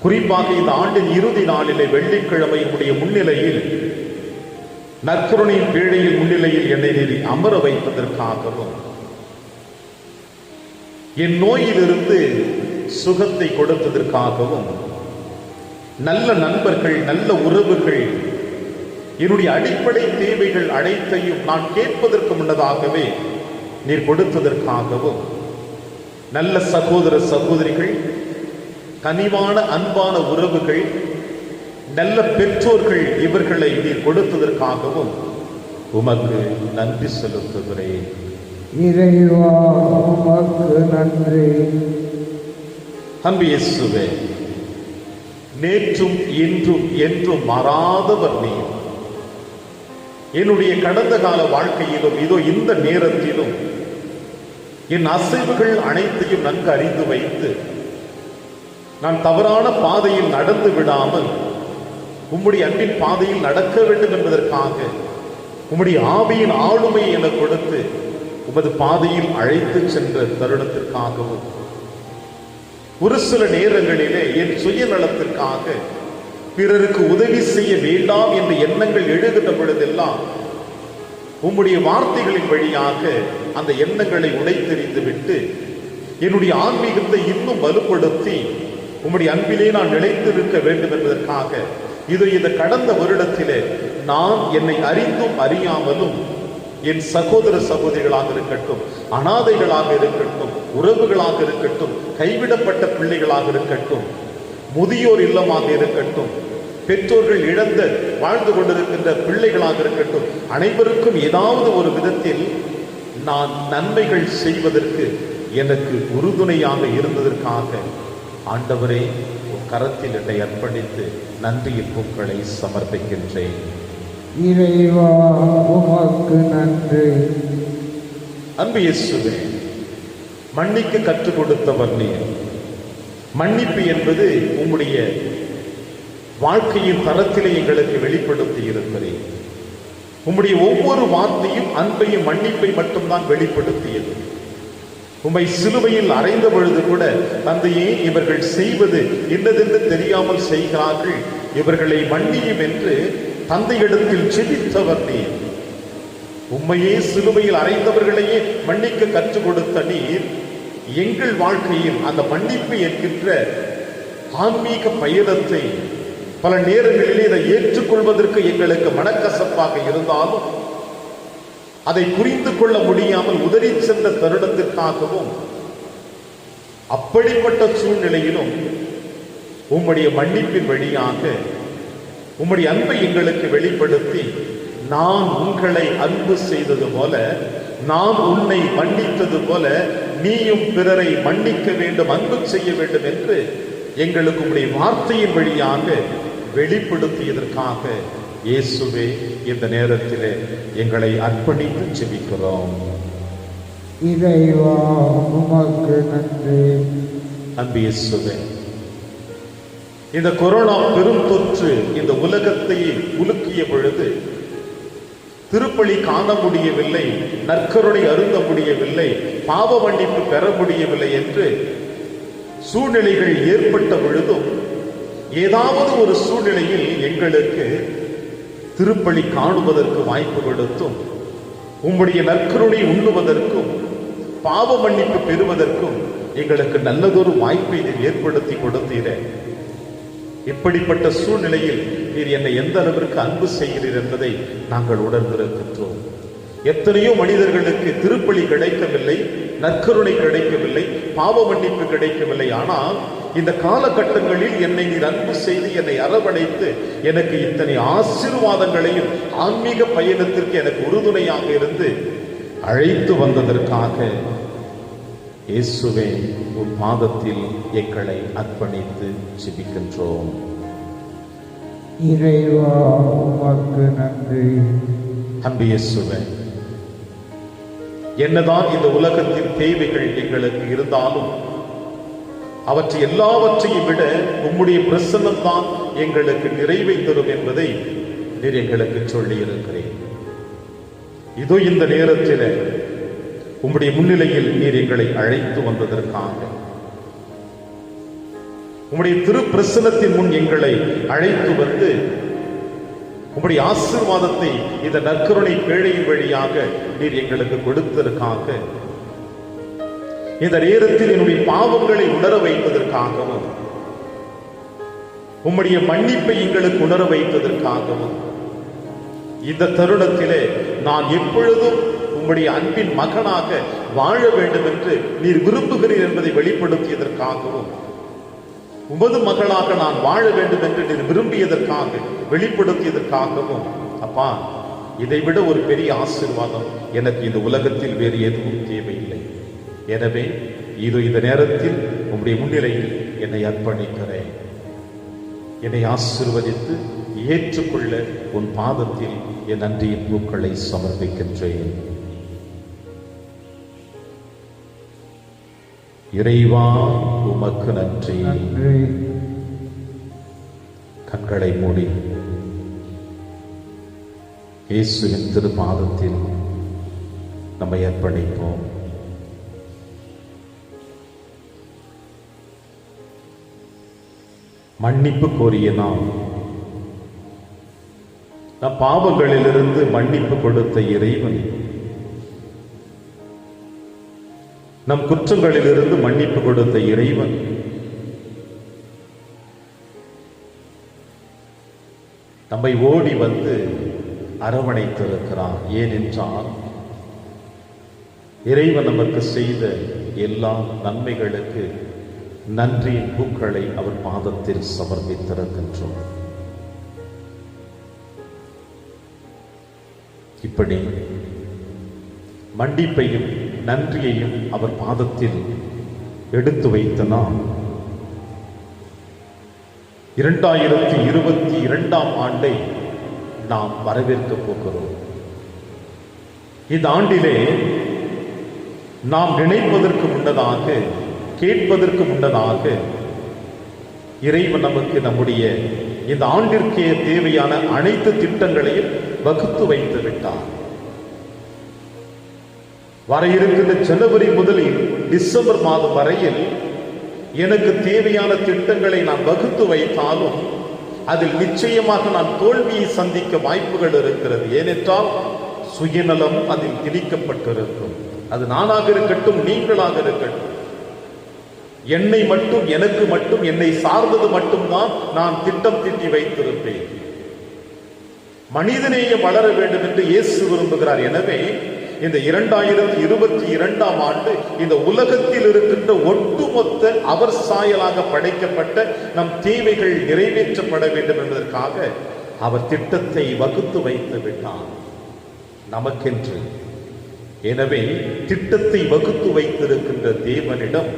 குறிப்பாக இந்த ஆண்டின் இறுதி நாளிலே வெள்ளிக்கிழமை உடைய முன்னிலையில் நற்கருணையின் பேழையில் முன்னிலையில் என்னை நீர் அமர வைப்பதற்காகவும், என் நோயிலிருந்து சுகத்தை கொடுத்ததற்காகவும், நல்ல நண்பர்கள், நல்ல உறவுகள், என்னுடைய அடிப்படை தேவைகள் அனைத்தையும் நான் கேட்பதற்கு முன்னதாகவே நீர் கொடுத்ததற்காகவும், நல்ல சகோதர சகோதரிகள், கனிவான அன்பான உறவுகள், நல்ல பெற்றோர்கள், இவர்களை நீர் கொடுத்ததற்காகவும் உமக்கு நன்றி செலுத்துகிறேன். இறைவா உமக்கு நன்றி. அன்பு இயேசுவே, நேற்றும் இன்றும் என்றும் மாறாதவர் நீர். என்னுடைய கடந்த கால வாழ்க்கையிலும் இதோ இந்த நேரத்திலும் என் அசைவுகள் அனைத்தையும் நன்கு அறிந்து வைத்து நான் தவறான பாதையில் நடந்து விடாமல் உம்முடைய அன்பின் பாதையில் நடக்க வேண்டும் என்பதற்காக உம்முடைய ஆவியின் ஆளுமை என கொடுத்து உமது பாதையில் அழைத்து சென்ற தருணத்திற்காகவும், ஒரு சில நேரங்களிலே என் சுயநலத்திற்காக பிறருக்கு உதவி செய்ய வேண்டாம் என்ற எண்ணங்கள் எழுகின்ற பொழுதெல்லாம் உம்முடைய வார்த்தைகளின் வழியாக அந்த எண்ணங்களை உடைத்தெறிந்து விட்டு என்னுடைய ஆன்மீகத்தை இன்னும் வலுப்படுத்தி உம்முடைய அன்பிலே நான் நிலைத்திருக்க வேண்டும் என்பதற்காக இது இந்த கடந்த வருடத்திலே நான் என்னை அறிந்தும் அறியாமலும் என் சகோதர சகோதரிகளாக இருக்கட்டும், அனாதைகளாக இருக்கட்டும், உறவுகளாக இருக்கட்டும், கைவிடப்பட்ட பிள்ளைகளாக இருக்கட்டும், முதியோர் இல்லமாக இருக்கட்டும், பெற்றோர்கள் இழந்த வாழ்ந்து கொண்டிருக்கின்ற பிள்ளைகளாக இருக்கட்டும், அனைவருக்கும் ஏதாவது ஒரு விதத்தில் நான் நன்மைகள் செய்வதற்கு எனக்கு உறுதுணையாக இருந்ததற்காக ஆண்டவரே உன் கரத்தில் என்னை அர்ப்பணித்து நன்றியின் பூக்களை சமர்ப்பிக்கின்றேன். இறைவா உமக்கு நன்றி. அன்பு இயேசுவே, மன்னிக்க கற்றுக் கொடுத்தவர் நீர். மன்னிப்பு என்பது உம்முடைய வாழ்க்கையின் தரத்திலே எங்களுக்கு வெளிப்படுத்தி இருக்கிறேன். உம்முடைய ஒவ்வொரு வார்த்தையும் அன்பையும் மன்னிப்பை மட்டும்தான் வெளிப்படுத்தியது. உம்மை சிலுவையில் அறைந்த பொழுது கூட, தந்தையே இவர்கள் செய்வது இன்னதென்று தெரியாமல் செய்கிறார்கள், இவர்களை மன்னியும் என்று தந்தையிடத்தில் ஜெபித்தவர் நீர். உம்மையே சிலுவையில் அறைந்தவர்களையே மன்னிக்க கற்றுக் கொடுத்த நீர் எங்கள் வாழ்க்கையில் அந்த மன்னிப்பு என்கின்ற ஆன்மீக பயணத்தை பல நேரங்களிலே இதை ஏற்றுக்கொள்வதற்கு எங்களுக்கு மனக்கசப்பாக இருந்தாலும் அதை புரிந்து கொள்ள முடியாமல் உதறி சென்ற தருணத்திற்காகவும், அப்படிப்பட்ட சூழ்நிலையிலும் உம்முடைய மன்னிப்பின் வழியாக உம்முடைய அன்பை எங்களுக்கு வெளிப்படுத்தி, நான் உங்களை அன்பு செய்தது போல, நான் உன்னை மன்னித்தது போல நீயும் பிறரை மன்னிக்க வேண்டும், அன்பு செய்ய வேண்டும் என்று எங்களுக்கு உம்முடைய வார்த்தையின் வழியாக வெளிப்படுத்தியதற்காக இயேசுவே இந்த நேரத்திலே எங்களை அர்ப்பணித்து ஜெபிக்கிறோம். இறைவா உமக்கு நன்றி. அன்பு இயேசுவே, இந்த கொரோனா பெரும் தொற்று இந்த உலகத்தையே உலுக்கிய பொழுது திருப்பலி காண முடியவில்லை, நற்கருணை அருந்த முடியவில்லை, பாவ மன்னிப்பு பெற முடியவில்லை என்று சூழ்நிலைகள் ஏற்பட்ட பொழுதும் ஏதாவது ஒரு சூழ்நிலையில் எங்களுக்கு திருப்பலி காணுவதற்கு வாய்ப்பு கொடுத்தும் உம்முடைய நற்கருணை உண்ணுவதற்கும் பாவ மன்னிப்பு பெறுவதற்கும் எங்களுக்கு நல்லதொரு வாய்ப்பை நீர் ஏற்படுத்தி கொடுத்தீரே. இப்படிப்பட்ட சூழ்நிலையில் நீர் என்னை எந்த அளவிற்கு அன்பு செய்கிறீர் என்பதை நாங்கள் உணர்ந்திருக்கின்றோம். எத்தனையோ மனிதர்களுக்கு திருப்பலி கிடைக்கவில்லை, நற்கருணை கிடைக்கவில்லை, பாவ மன்னிப்பு கிடைக்கவில்லை. ஆனால் இந்த காலகட்டங்களில் என்னை நீர் அன்பு செய்து என்னை அரவணைத்து எனக்கு இத்தனை ஆசீர்வாதங்களையும் ஆன்மீக பயணத்திற்கு எனக்கு உறுதுணையாக இருந்து அழைத்து வந்ததற்காக இயேசுவே உன் பாதத்தில் எங்களை அர்ப்பணித்து ஜெபிக்கின்றோம். இறைவா உமக்கு நன்றி. அன்பு இயேசுவே, என்னதான் இந்த உலகத்தின் தேவைகள் எங்களுக்கு இருந்தாலும் அவற்றை எல்லாவற்றையும் விட உம்முடைய பிரசன்னம் தான் எங்களுக்கு நிறைவை தரும் என்பதை நீர் எங்களுக்கு சொல்லி இருக்கிறேன். இதோ இந்த நேரத்தில் உம்முடைய முன்னிலையில் நீர் எங்களை அழைத்து வந்ததற்காக, உம்முடைய திருப்பிரசனத்தின் முன் எங்களை அழைத்து வந்து உம்முடைய ஆசீர்வாதத்தை இந்த நற்கருணை பேழையின் வழியாக நீர் எங்களுக்கு கொடுத்ததற்காக, இந்த நேரத்தில் என்னுடைய பாவங்களை உணர வைப்பதற்காகவும் உம்முடைய மன்னிப்பை எங்களுக்கு உணர வைத்ததற்காகவும், இந்த தருணத்திலே நான் எப்பொழுதும் உம்முடைய அன்பின் மகனாக வாழ வேண்டும் என்று நீர் விரும்புகிறீர் என்பதை வெளிப்படுத்தியதற்காகவும், உமது மகளாக நான் வாழ வேண்டும் என்று நீர் விரும்பியதற்காக வெளிப்படுத்தியதற்காகவும், அப்பா, இதைவிட ஒரு பெரிய ஆசீர்வாதம் எனக்கு இந்த உலகத்தில் வேறு எதுவும் தேவையில்லை. எனவே இது இந்த நேரத்தில் உம்முடைய முன்னிலையில் என்னை அர்ப்பணிக்கிறேன். என்னை ஆசீர்வதித்து ஏற்றுக்கொள்ள உன் பாதத்தில் என் நன்றியின் பூக்களை சமர்ப்பிக்கின்றேன். இறைவா உமக்கு நன்றி. கண்களை மூடி இயேசுவின் திருப்பாதத்தில் நம்மை அர்ப்பணிப்போம். மன்னிப்பு கோரிய நாம் நம் பாவங்களிலிருந்து மன்னிப்பு கொடுத்த இறைவன் நம் குற்றங்களிலிருந்து மன்னிப்பு கொடுத்த இறைவன் நம்மை ஓடி வந்து அரவணைத்திருக்கிறார். ஏனென்றால் இறைவன் நமக்கு செய்த எல்லா நன்மைகளுக்கு நன்றியின் பூக்களை அவர் பாதத்தில் சமர்ப்பித்திருக்கின்றோம். இப்படி மன்னிப்பையும் நன்றியையும் அவர் பாதத்தில் எடுத்து வைத்த நாம் 2022 ஆண்டை நாம் வரவேற்க போகிறோம். இந்த ஆண்டிலே நாம் நினைப்பதற்கு முன்னதாக, கேட்பதற்கு முன்னதாக இறைவன் நமக்கு நம்முடைய இந்த ஆண்டிற்கே தேவையான அனைத்து திட்டங்களையும் வகுத்து வைத்து விட்டார். வர இருக்கின்ற ஜனவரி முதல் டிசம்பர் மாதம் வரையில் எனக்கு தேவையான திட்டங்களை நான் வகுத்து வைத்தாலும் அதில் நிச்சயமாக நான் தோல்வியை சந்திக்க வாய்ப்புகள் இருக்கிறது. ஏனென்றால் சுயநலம் அதில் திணிக்கப்பட்டிருக்கும். அது நானாக இருக்கட்டும், நீங்களாக இருக்கட்டும், என்னை மட்டும், எனக்கு மட்டும், என்னை சார்ந்தது மட்டும்தான் நான் திட்டம் தீட்டி வைத்திருப்பேன். மனிதநேயம் வளர வேண்டும் என்று இயேசு விரும்புகிறார். எனவே இந்த 2022 ஆண்டு இந்த உலகத்தில் இருக்கின்ற ஒட்டுமொத்த அவர் சாயலாக படைக்கப்பட்ட நம் தேவைகள் நிறைவேற்றப்பட வேண்டும் என்பதற்காக அவர் திட்டத்தை வகுத்து வைத்து விட்டார். நமக்கென்று எனவே திட்டத்தை வகுத்து வைத்திருக்கின்ற தேவனிடம்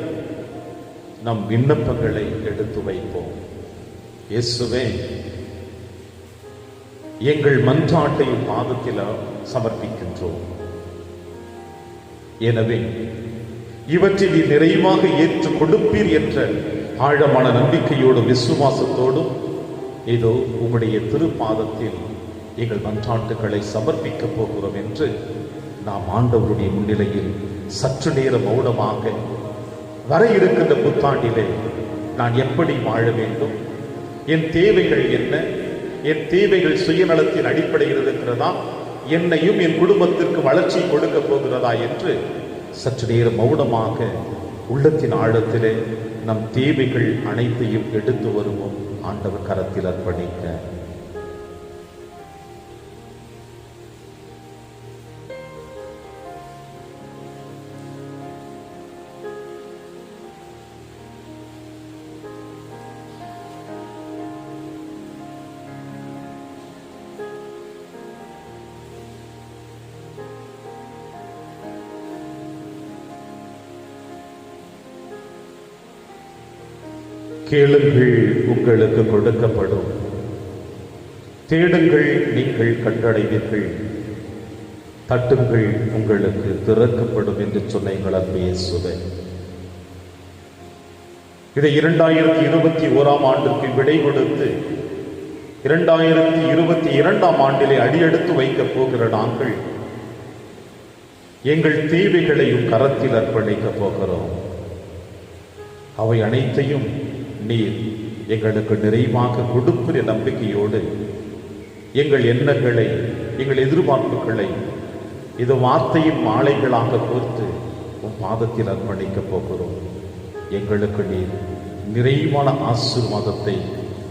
நம் விண்ணப்பங்களை எடுத்து வைப்போம். இயேசுவே, எங்கள் மன்றாட்டையும் பாதத்தில் சமர்ப்பிக்கின்றோம். எனவே இவற்றை நீ நிறைவாக ஏற்றுக் கொடுப்பீர் என்ற ஆழமான நம்பிக்கையோடும் விசுவாசத்தோடும் இதோ உம்முடைய திருப்பாதத்தில் எங்கள் மன்றாட்டுகளை சமர்ப்பிக்கப் போகிறோம் என்று நாம் ஆண்டவருடைய முன்னிலையில் சற்று நேரம் மௌனமாக வர இருக்கின்ற புத்தாண்டிலே நான் எப்படி வாழ வேண்டும், என் தேவைகள் என்ன, என் தேவைகள் சுயநலத்தின் அடிப்படையில் இருக்கிறதா, என்னையும் என் குடும்பத்திற்கு வளர்ச்சி கொடுக்க போகிறதா என்று சற்று நேரம் மௌனமாக உள்ளத்தின் ஆழத்திலே நம் தேவைகள் அனைத்தையும் எடுத்து வருவோம். ஆண்டவர் கரத்தில் அர்ப்பணிக்க கேளுங்கள், உங்களுக்கு கொடுக்கப்படும். தேடுங்கள், நீங்கள் கண்டடைவீர்கள். தட்டுங்கள், உங்களுக்கு திறக்கப்படும் என்று சொன்ன எங்கள் அன்பு இயேசுவே, இதை 2021 ஆண்டுக்கு விடை கொடுத்து 2022 ஆண்டிலே அடியெடுத்து வைக்கப் போகிற நாங்கள் எங்கள் தேவைகளையும் கரத்தில் அர்ப்பணிக்கப் போகிறோம். அவை அனைத்தையும் நீர் எங்களுக்கு நிறைவாக கொடுக்கிற நம்பிக்கையோடு எங்கள் எண்ணங்களை, எங்கள் எதிர்பார்ப்புகளை இது வார்த்தையின் மாலைகளாக கோர்த்து உன் பாதத்தில் அர்ப்பணிக்கப் போகிறோம். எங்களுக்கு நீர் நிறைவான ஆசீர்வாதத்தை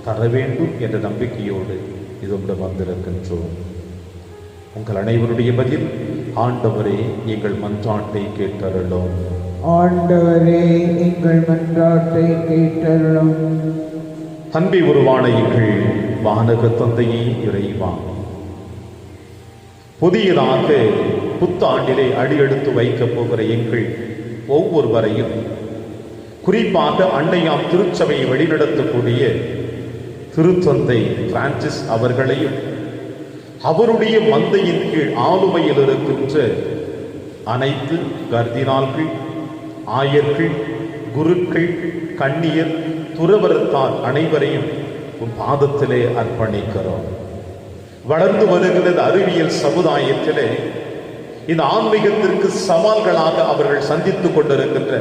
தர வேண்டும் என்ற நம்பிக்கையோடு இது உங்களிடம் வந்திருக்கின்றோம். உங்கள் அனைவருடைய பதில், ஆண்டவரே எங்கள் மன்றாட்டை கேட்டருளும். ஆண்டவரே எங்கள் மன்றாட்டை கேட்டருளும். அன்பை உருவான எங்கள் வானக தந்தையே இறைவா, புதியதாக புத்தாண்டிலே அடியெடுத்து வைக்கப் போகிற எங்கள் ஒவ்வொருவரையும், குறிப்பாக அன்னையாம் திருச்சபையை வழிநடத்தக்கூடிய திருத்தந்தை பிரான்சிஸ் அவர்களையும், அவருடைய மந்தையின் கீழ் ஆளுமையில் இருக்கின்ற அனைத்து கர்தினால்கள், ஆயர்கள், குருக்கள், கன்னியர், துறவரத்தார் அனைவரையும் உன் பாதத்திலே அர்ப்பணிக்கிறோம். வளர்ந்து வருகிறது அறிவியல் சமுதாயத்திலே இந்த ஆன்மீகத்திற்கு சவால்களாக அவர்கள் சந்தித்துக் கொண்டிருக்கின்ற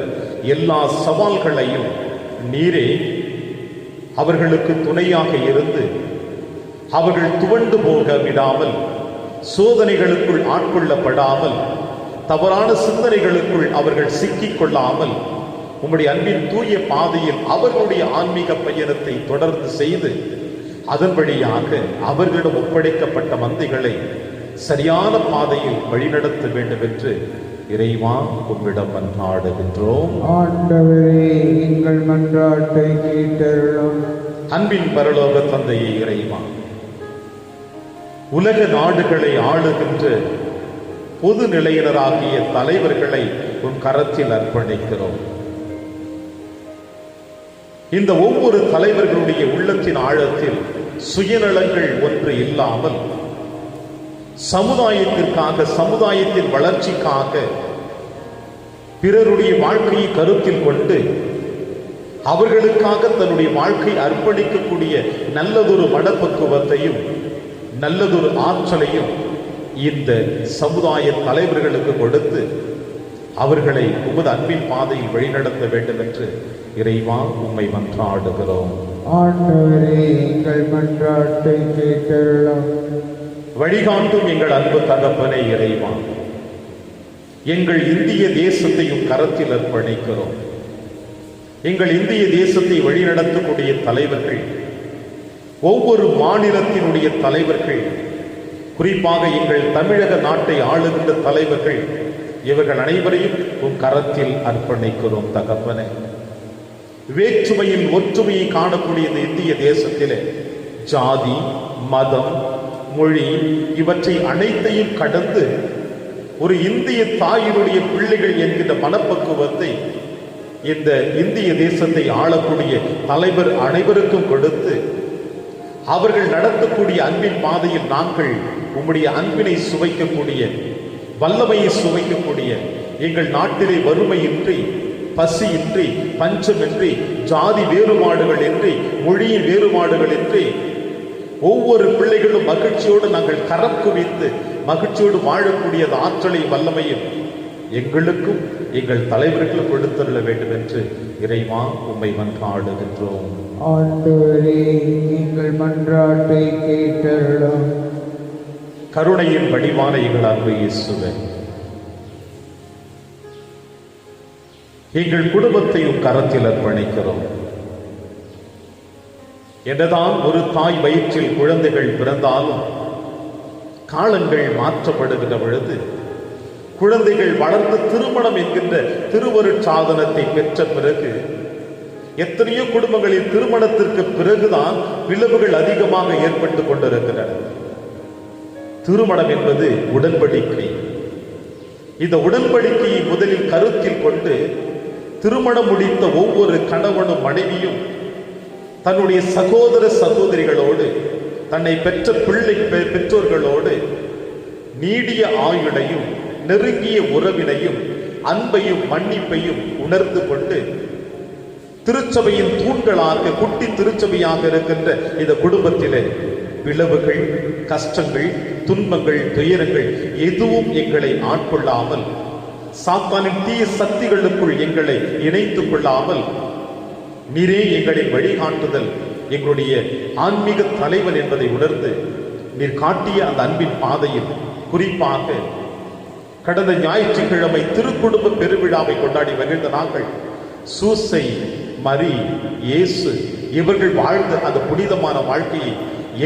எல்லா சவால்களையும் நீரே அவர்களுக்கு துணையாக இருந்து அவர்கள் துவண்டு போக விடாமல், சோதனைகளுக்குள் ஆட்கொள்ளப்படாமல், தவறான சிந்தனைகளுக்குள் அவர்கள் சிக்கிக் கொள்ளாமல், உம்முடைய அன்பின் தூய பாதையில் அவர்களுடைய ஆன்மீக பயணத்தை தொடர்ந்து செய்து அதன் வழியாக அவர்களிடம் ஒப்படைக்கப்பட்ட மந்தைகளை சரியான பாதையில் வழிநடத்த வேண்டும் என்று இறைவா உம்மிடம் மன்றாடுகின்றோம். ஆண்டவரே எங்கள் மன்றாட்டை கேட்டருளும். அன்பின் பரலோக தந்தையே இறைவா, உலக நாடுகளை ஆளுகின்ற பொது நிலையினராகிய தலைவர்களை உன் கரத்தில் அர்ப்பணிக்கிறோம். இந்த ஒவ்வொரு தலைவர்களுடைய உள்ளத்தின் ஆழத்தில் சுயநலங்கள் ஒன்று இல்லாமல் சமுதாயத்திற்காக, சமுதாயத்தின் வளர்ச்சிக்காக பிறருடைய வாழ்க்கையை கருத்தில் கொண்டு அவர்களுக்காக தன்னுடைய வாழ்க்கை அர்ப்பணிக்கக்கூடிய நல்லதொரு மனப்பக்குவத்தையும் நல்லதொரு ஆற்றலையும் இந்த சமுதாய தலைவர்களுக்கு கொடுத்து அவர்களை உமது அன்பின் பாதையில் வழிநடத்த வேண்டும் என்று இறைவா உம்மை மன்றாடுகிறோம். ஆண்டவரே எங்கள் மன்றாட்டை கேட்டருளும். வழிகாட்டும் எங்கள் அன்பு தகப்பனே இறைவா, எங்கள் இந்திய தேசத்தையும் கரத்தில் அர்ப்பணிக்கிறோம். எங்கள் இந்திய தேசத்தை வழிநடத்தக்கூடிய தலைவர்கள், ஒவ்வொரு மாநிலத்தினுடைய தலைவர்கள், குறிப்பாக எங்கள் தமிழக நாட்டை ஆளுகின்ற தலைவர்கள், இவர்கள் அனைவரையும் உன் கரத்தில் அர்ப்பணிக்கிறோம். தகப்பனே, வேற்றுமையில் ஒற்றுமையை காணக்கூடிய இந்த இந்திய தேசத்திலே ஜாதி, மதம், மொழி இவற்றை அனைத்தையும் கடந்து ஒரு இந்திய தாயினுடைய பிள்ளைகள் என்கின்ற மனப்பக்குவத்தை இந்த இந்திய தேசத்தை ஆளக்கூடிய தலைவர் அனைவருக்கும் கொடுத்து அவர்கள் நடத்தக்கூடிய அன்பின் பாதையில் நாங்கள் உம்முடைய அன்பினை சுவைக்கக்கூடிய, வல்லமையை சுவைக்கக்கூடிய, எங்கள் நாட்டிலே வறுமையின்றி, பசியின்றி, பஞ்சமின்றி, ஜாதி வேறுபாடுகள் இன்றி, மொழியின் வேறுபாடுகள் இன்றி ஒவ்வொரு பிள்ளைகளும் மகிழ்ச்சியோடு நாங்கள் கரம் குவித்து மகிழ்ச்சியோடு வாழக்கூடிய ஆற்றலை வல்லமையும் எங்களுக்கும் எங்கள் தலைவர்களும் கொடுத்தருள வேண்டும் என்று இறைவா உம்மை மன்றாடுகின்றோம். ஆண்டவரே, எங்கள் மன்றாட்டை கேட்டருளும். கருணையின் வடிவான எங்கள் அன்பு இயேசுவே, எங்கள் குடும்பத்தை உம் கரத்தில் அர்ப்பணிக்கிறோம். என்னதான் ஒரு தாய் வயிற்றில் குழந்தைகள் பிறந்தாலும் காலங்கள் மாற்றப்படுகிற பொழுது குழந்தைகள் வளர்ந்து திருமணம் என்கின்ற திருவருட்சாதனத்தை பெற்ற பிறகு எத்தனையோ குடும்பங்களில் திருமணத்திற்கு பிறகுதான் பிளவுகள் அதிகமாக ஏற்பட்டு கொண்டிருக்கின்றன. திருமணம் என்பது உடன்படிக்கை. இந்த உடன்படிக்கையை முதலில் கருத்தில் கொண்டு திருமணம் முடித்த ஒவ்வொரு கணவனும் மனைவியும் தன்னுடைய சகோதர சகோதரிகளோடு, தன்னை பெற்ற பெற்றோர்களோடு நீடிய ஆயுளையும் நெருங்கிய உறவினையும் அன்பையும் மன்னிப்பையும் உணர்ந்து கொண்டு திருச்சபையின் தூண்களாக, குட்டி திருச்சபையாக இருக்கின்ற இந்த குடும்பத்திலே பிளவுகள், கஷ்டங்கள், துன்பங்கள், துயரங்கள் எதுவும் எங்களை ஆட்கொள்ளாமல், சாத்தானின் தீய சக்திகளுக்குள் எங்களை இணைத்துக் கொள்ளாமல், நீரே எங்களின் வழிகாட்டுதல், எங்களுடைய ஆன்மீக தலைவன் என்பதை உணர்ந்து நீர் காட்டிய அந்த அன்பின் பாதையில், குறிப்பாக கடந்த ஞாயிற்றுக்கிழமை திருக்குடும்ப பெருவிழாவை கொண்டாடி மகிழ்ந்த நாங்கள் சூசை, மரி, இயேசு இவர்கள் வாழ்ந்த அந்த புனிதமான வாழ்க்கையை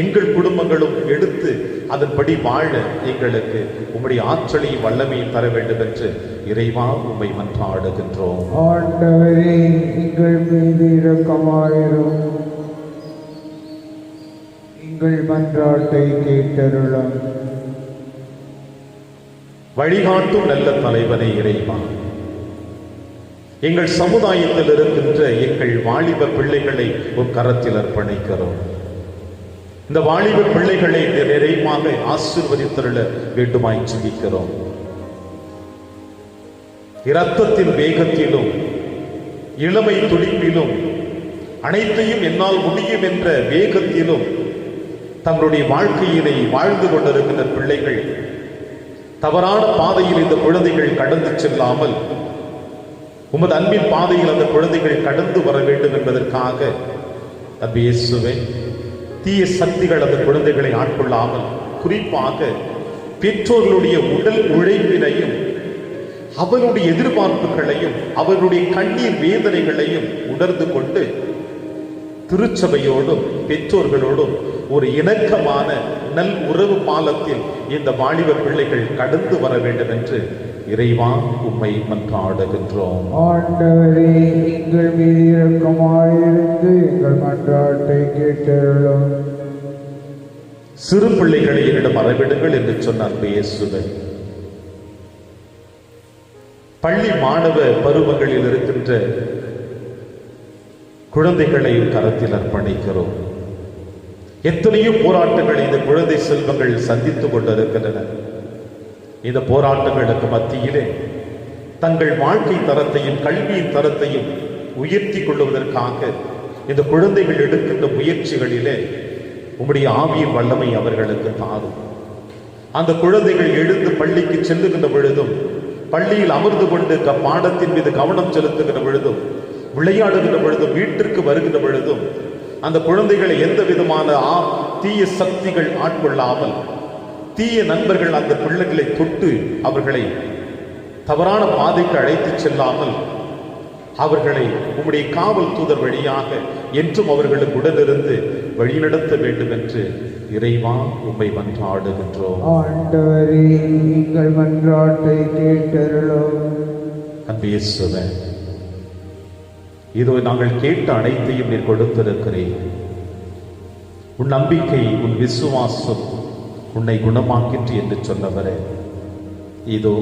எங்கள் குடும்பங்களும் எடுத்து அதன்படி வாழ எங்களுக்கு உம்முடைய ஆற்றலையும் வல்லமையும் தர வேண்டும் என்று இறைவா உம்மை மன்றாடுகின்றோம். ஆண்டவரே, எங்கள் மீது இரக்கமாயிரும். எங்கள் மன்றாட்டை கேட்டருளும். வழிகாட்டும் நல்ல தலைவனை இறைவா, எங்கள் சமுதாயத்தில் இருக்கின்ற எங்கள் வாலிப பிள்ளைகளை உன் கரத்தில் அர்ப்பணிக்கிறோம். இந்த வாலிப பிள்ளைகளை நிறைவாக ஆசீர்வதித்தருள வேண்டுமாய் ஜெபிக்கிறோம். இரத்தத்தின் வேகத்திலும் இளமை துடிப்பிலும் அனைத்தையும் என்னால் முடியும் என்ற வேகத்திலும் தங்களுடைய வாழ்க்கையினை வாழ்ந்து கொண்டிருக்கின்ற பிள்ளைகள் தவறான பாதையில் இந்த குழந்தைகள் கடந்து செல்லாமல் உமது அன்பின் பாதையில் அந்த குழந்தைகள் கடந்து வர வேண்டும் என்பதற்காக அன்பு இயேசுவே, தீய சக்திகள் அந்த குழந்தைகளை ஆட்கொள்ளாமல், குறிப்பாக பெற்றோர்களுடைய உடல் உழைப்பினையும் அவருடைய எதிர்பார்ப்புகளையும் அவருடைய கண்ணீர் வேதனைகளையும் உணர்ந்து கொண்டு திருச்சபையோடும் பெற்றோர்களோடும் ஒரு இணக்கமான நல் உறவு பாலத்தில் இந்த வாலிப பிள்ளைகள் கடந்து வர வேண்டும் என்று இறைவா உம்மை மன்றாடுகின்றோம். ஆண்டவரே, எங்கள் மீது இரக்கமாயிருந்து எங்கள் மன்றாட்டை கேட்டருளும். சிறு பிள்ளைகளை என்னிடம் வரவிடுங்கள் என்று சொன்ன அன்பு இயேசுவே, பள்ளி மாணவ பருவங்களில் இருக்கின்ற குழந்தைகளை கரத்தில் அர்ப்பணிக்கிறோம். எத்தனையோ போராட்டங்களை இந்த குழந்தை செல்வங்கள் சந்தித்துக் கொண்டிருக்கின்றன. இந்த போராட்டங்களுக்கு மத்தியிலே தங்கள் வாழ்க்கை தரத்தையும் கல்வியின் தரத்தையும் உயர்த்தி கொள்வதற்காக இந்த குழந்தைகள் எடுக்கின்ற முயற்சிகளிலே உம்முடைய ஆவியின் வல்லமை அவர்களுக்கு தாரும். அந்த குழந்தைகள் எழுந்து பள்ளிக்கு செல்லுகின்ற பொழுதும், பள்ளியில் அமர்ந்து கொண்டு பாடத்தின் மீது கவனம் செலுத்துகின்ற பொழுதும், விளையாடுகின்ற பொழுதும், வீட்டிற்கு வருகின்ற பொழுதும் அந்த குழந்தைகளை எந்த விதமான தீய சக்திகள் ஆட்கொள்ளாமல், தீய நண்பர்கள் அந்த பிள்ளைகளை தொட்டு அவர்களை தவறான பாதைக்கு அழைத்து செல்லாமல், அவர்களை உம்முடைய காவல் தூதர் வழியாக என்றும் அவர்களுக்கு உடனிருந்து வழிநடத்த வேண்டும் என்று இறைவா உம்மை மன்றாடுகின்றோம். ஆண்டவரே, எங்கள் மன்றாட்டை கேட்டருளும். அன்பு இயேசுவே, இதோ நாங்கள் கேட்ட அனைத்தையும் நீர் கொடுத்திருக்கிறேன். உன் நம்பிக்கை, உன் விசுவாசம் உன்னை குணமாக்கிற்று என்று சொன்னவரே, இதோ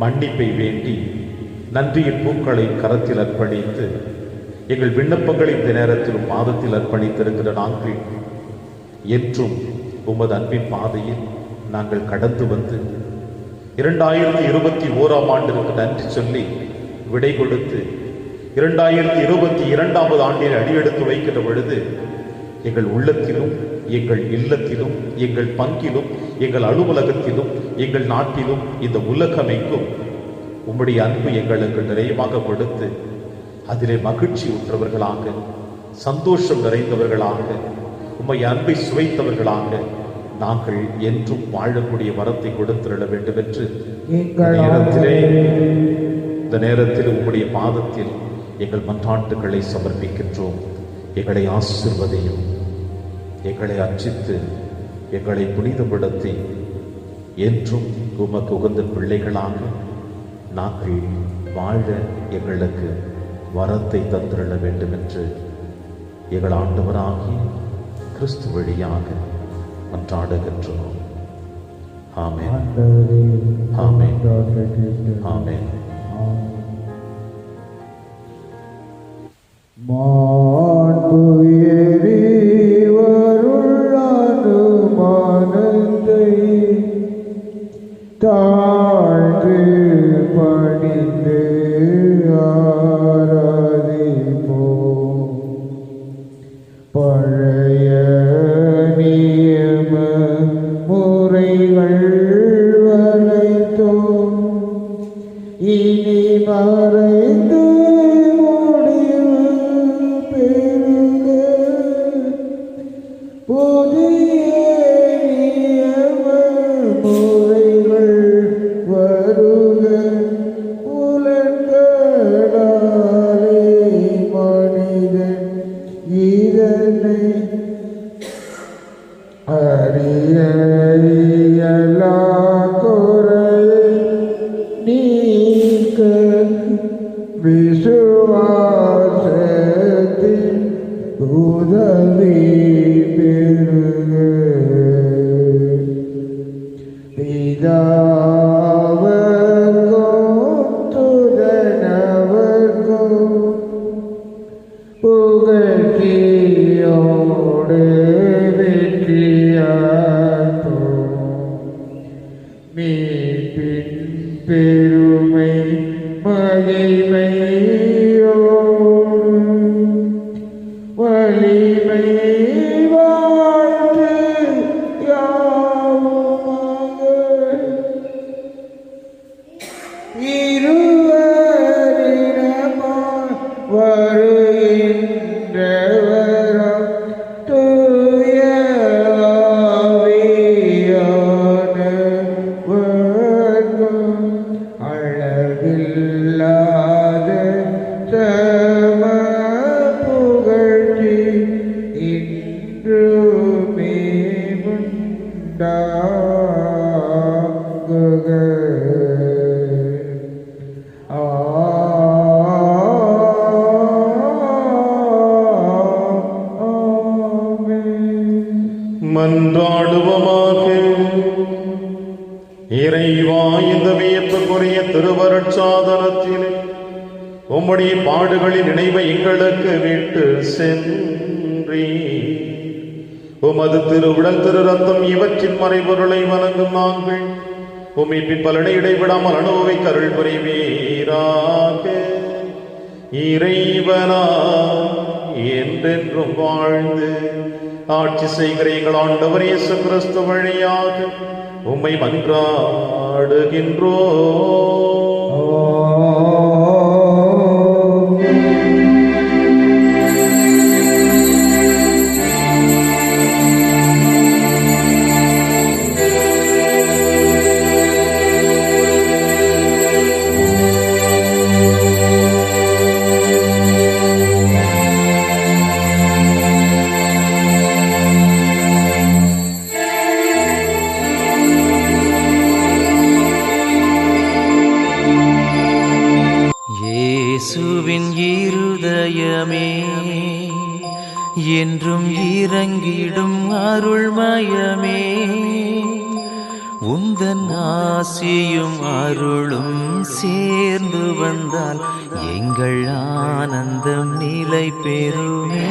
மன்னிப்பை வேண்டி நன்றியின் பூக்களை கரத்தில் அர்ப்பணித்து எங்கள் விண்ணப்பங்களை இந்த நேரத்திலும் பாதத்தில் அர்ப்பணித்திருக்கிற நாங்கள் என்றும் உமது அன்பின் பாதையில் நாங்கள் கடந்து வந்து 2021ஆம் ஆண்டிற்கு நன்றி சொல்லி விடை கொடுத்து 2022ஆவது ஆண்டில் அடியெடுத்து வைக்கிற பொழுது எங்கள் உள்ளத்திலும் எங்கள் இல்லத்திலும் எங்கள் பங்கிலும் எங்கள் அலுவலகத்திலும் எங்கள் நாட்டிலும் இந்த உலகமெங்கும் உம்முடைய அன்பு எங்களுக்கு நிறைவாக கொடுத்து அதிலே மகிழ்ச்சி உற்றவர்களாக சந்தோஷம் நிறைந்தவர்களாக உம்மை அன்பை சுவைத்தவர்களாக நாங்கள் என்றும் வாழக்கூடிய வரத்தை கொடுத்திட வேண்டும் என்று இந்த நேரத்தில் உம்முடைய பாதத்தில் எங்கள் மன்றாட்டுகளை சமர்ப்பிக்கின்றோம். எங்களை ஆசீர்வதியும், எங்களை அர்ச்சித்து எங்களை புனிதப்படுத்தி என்றும் உமக்கு உகந்த பிள்ளைகளாக நாங்கள் வாழ எங்களுக்கு வரத்தை தந்திட வேண்டும் என்று எங்கள் ஆண்டவராகிய கிறிஸ்து வழியாக மன்றாடுகின்றோம். ஆமென், ஆமென், ஆமென். தாழ்ந்து பணிந்து ஆராதிப்போம். பழைய நியம முறைகள் வளைத்தோம், இனி மறைந்து முடிவு பெறுக. புதிய நியம முறைகள் வருக. புலன்களாலே மனிதன் இதனை அறிய இயலா குறையை நீக்க விசுவாசத்தின் உதவி பெறுக. பிதாவர்க்கும் துதனவர்க்கும் புகழ்ச்சியோடு வெற்றியாற்றும் மீட்பின் பெருமை மகிமையோடு வலிமை வாழ்த்து யாவுமாக இருவரிடமாய் வருகின்றவரம் தூய ஆவியானவர்க்கும் அளவில்லாத சம புகழ்ச்சி இன்றுமே உண்டாகுக. மன்றாடுவோமாக. இறைவா, இந்த வியப்புக்குரிய திருவருட்சாதனத்திலே உம்முடைய பாடுகளின் நினைவை எங்களுக்கு விட்டு சென்றீ. உமது திருவுடல் திரு ரத்தம் இவற்றின் மறைபொருளை வணங்கும் நாங்கள் உம்மின் பலனை இடைவிடாமல் அனுபவிக்க அருள் புரிவீராக. இறைவனா என்றென்றும் வாழ்ந்து ஆட்சி செய்கிற எங்கள் ஆண்டவர் இயேசு கிறிஸ்து வழியாக உம்மை மன்றாடுகின்றோம். இயேசுவின் இருதயமே என்றும் இறங்கிடும் அருள்மயமே, உந்தன் ஆசியும் அருளும் சேர்ந்து வந்தால் எங்கள் ஆனந்தம் நிலை பெறுமே.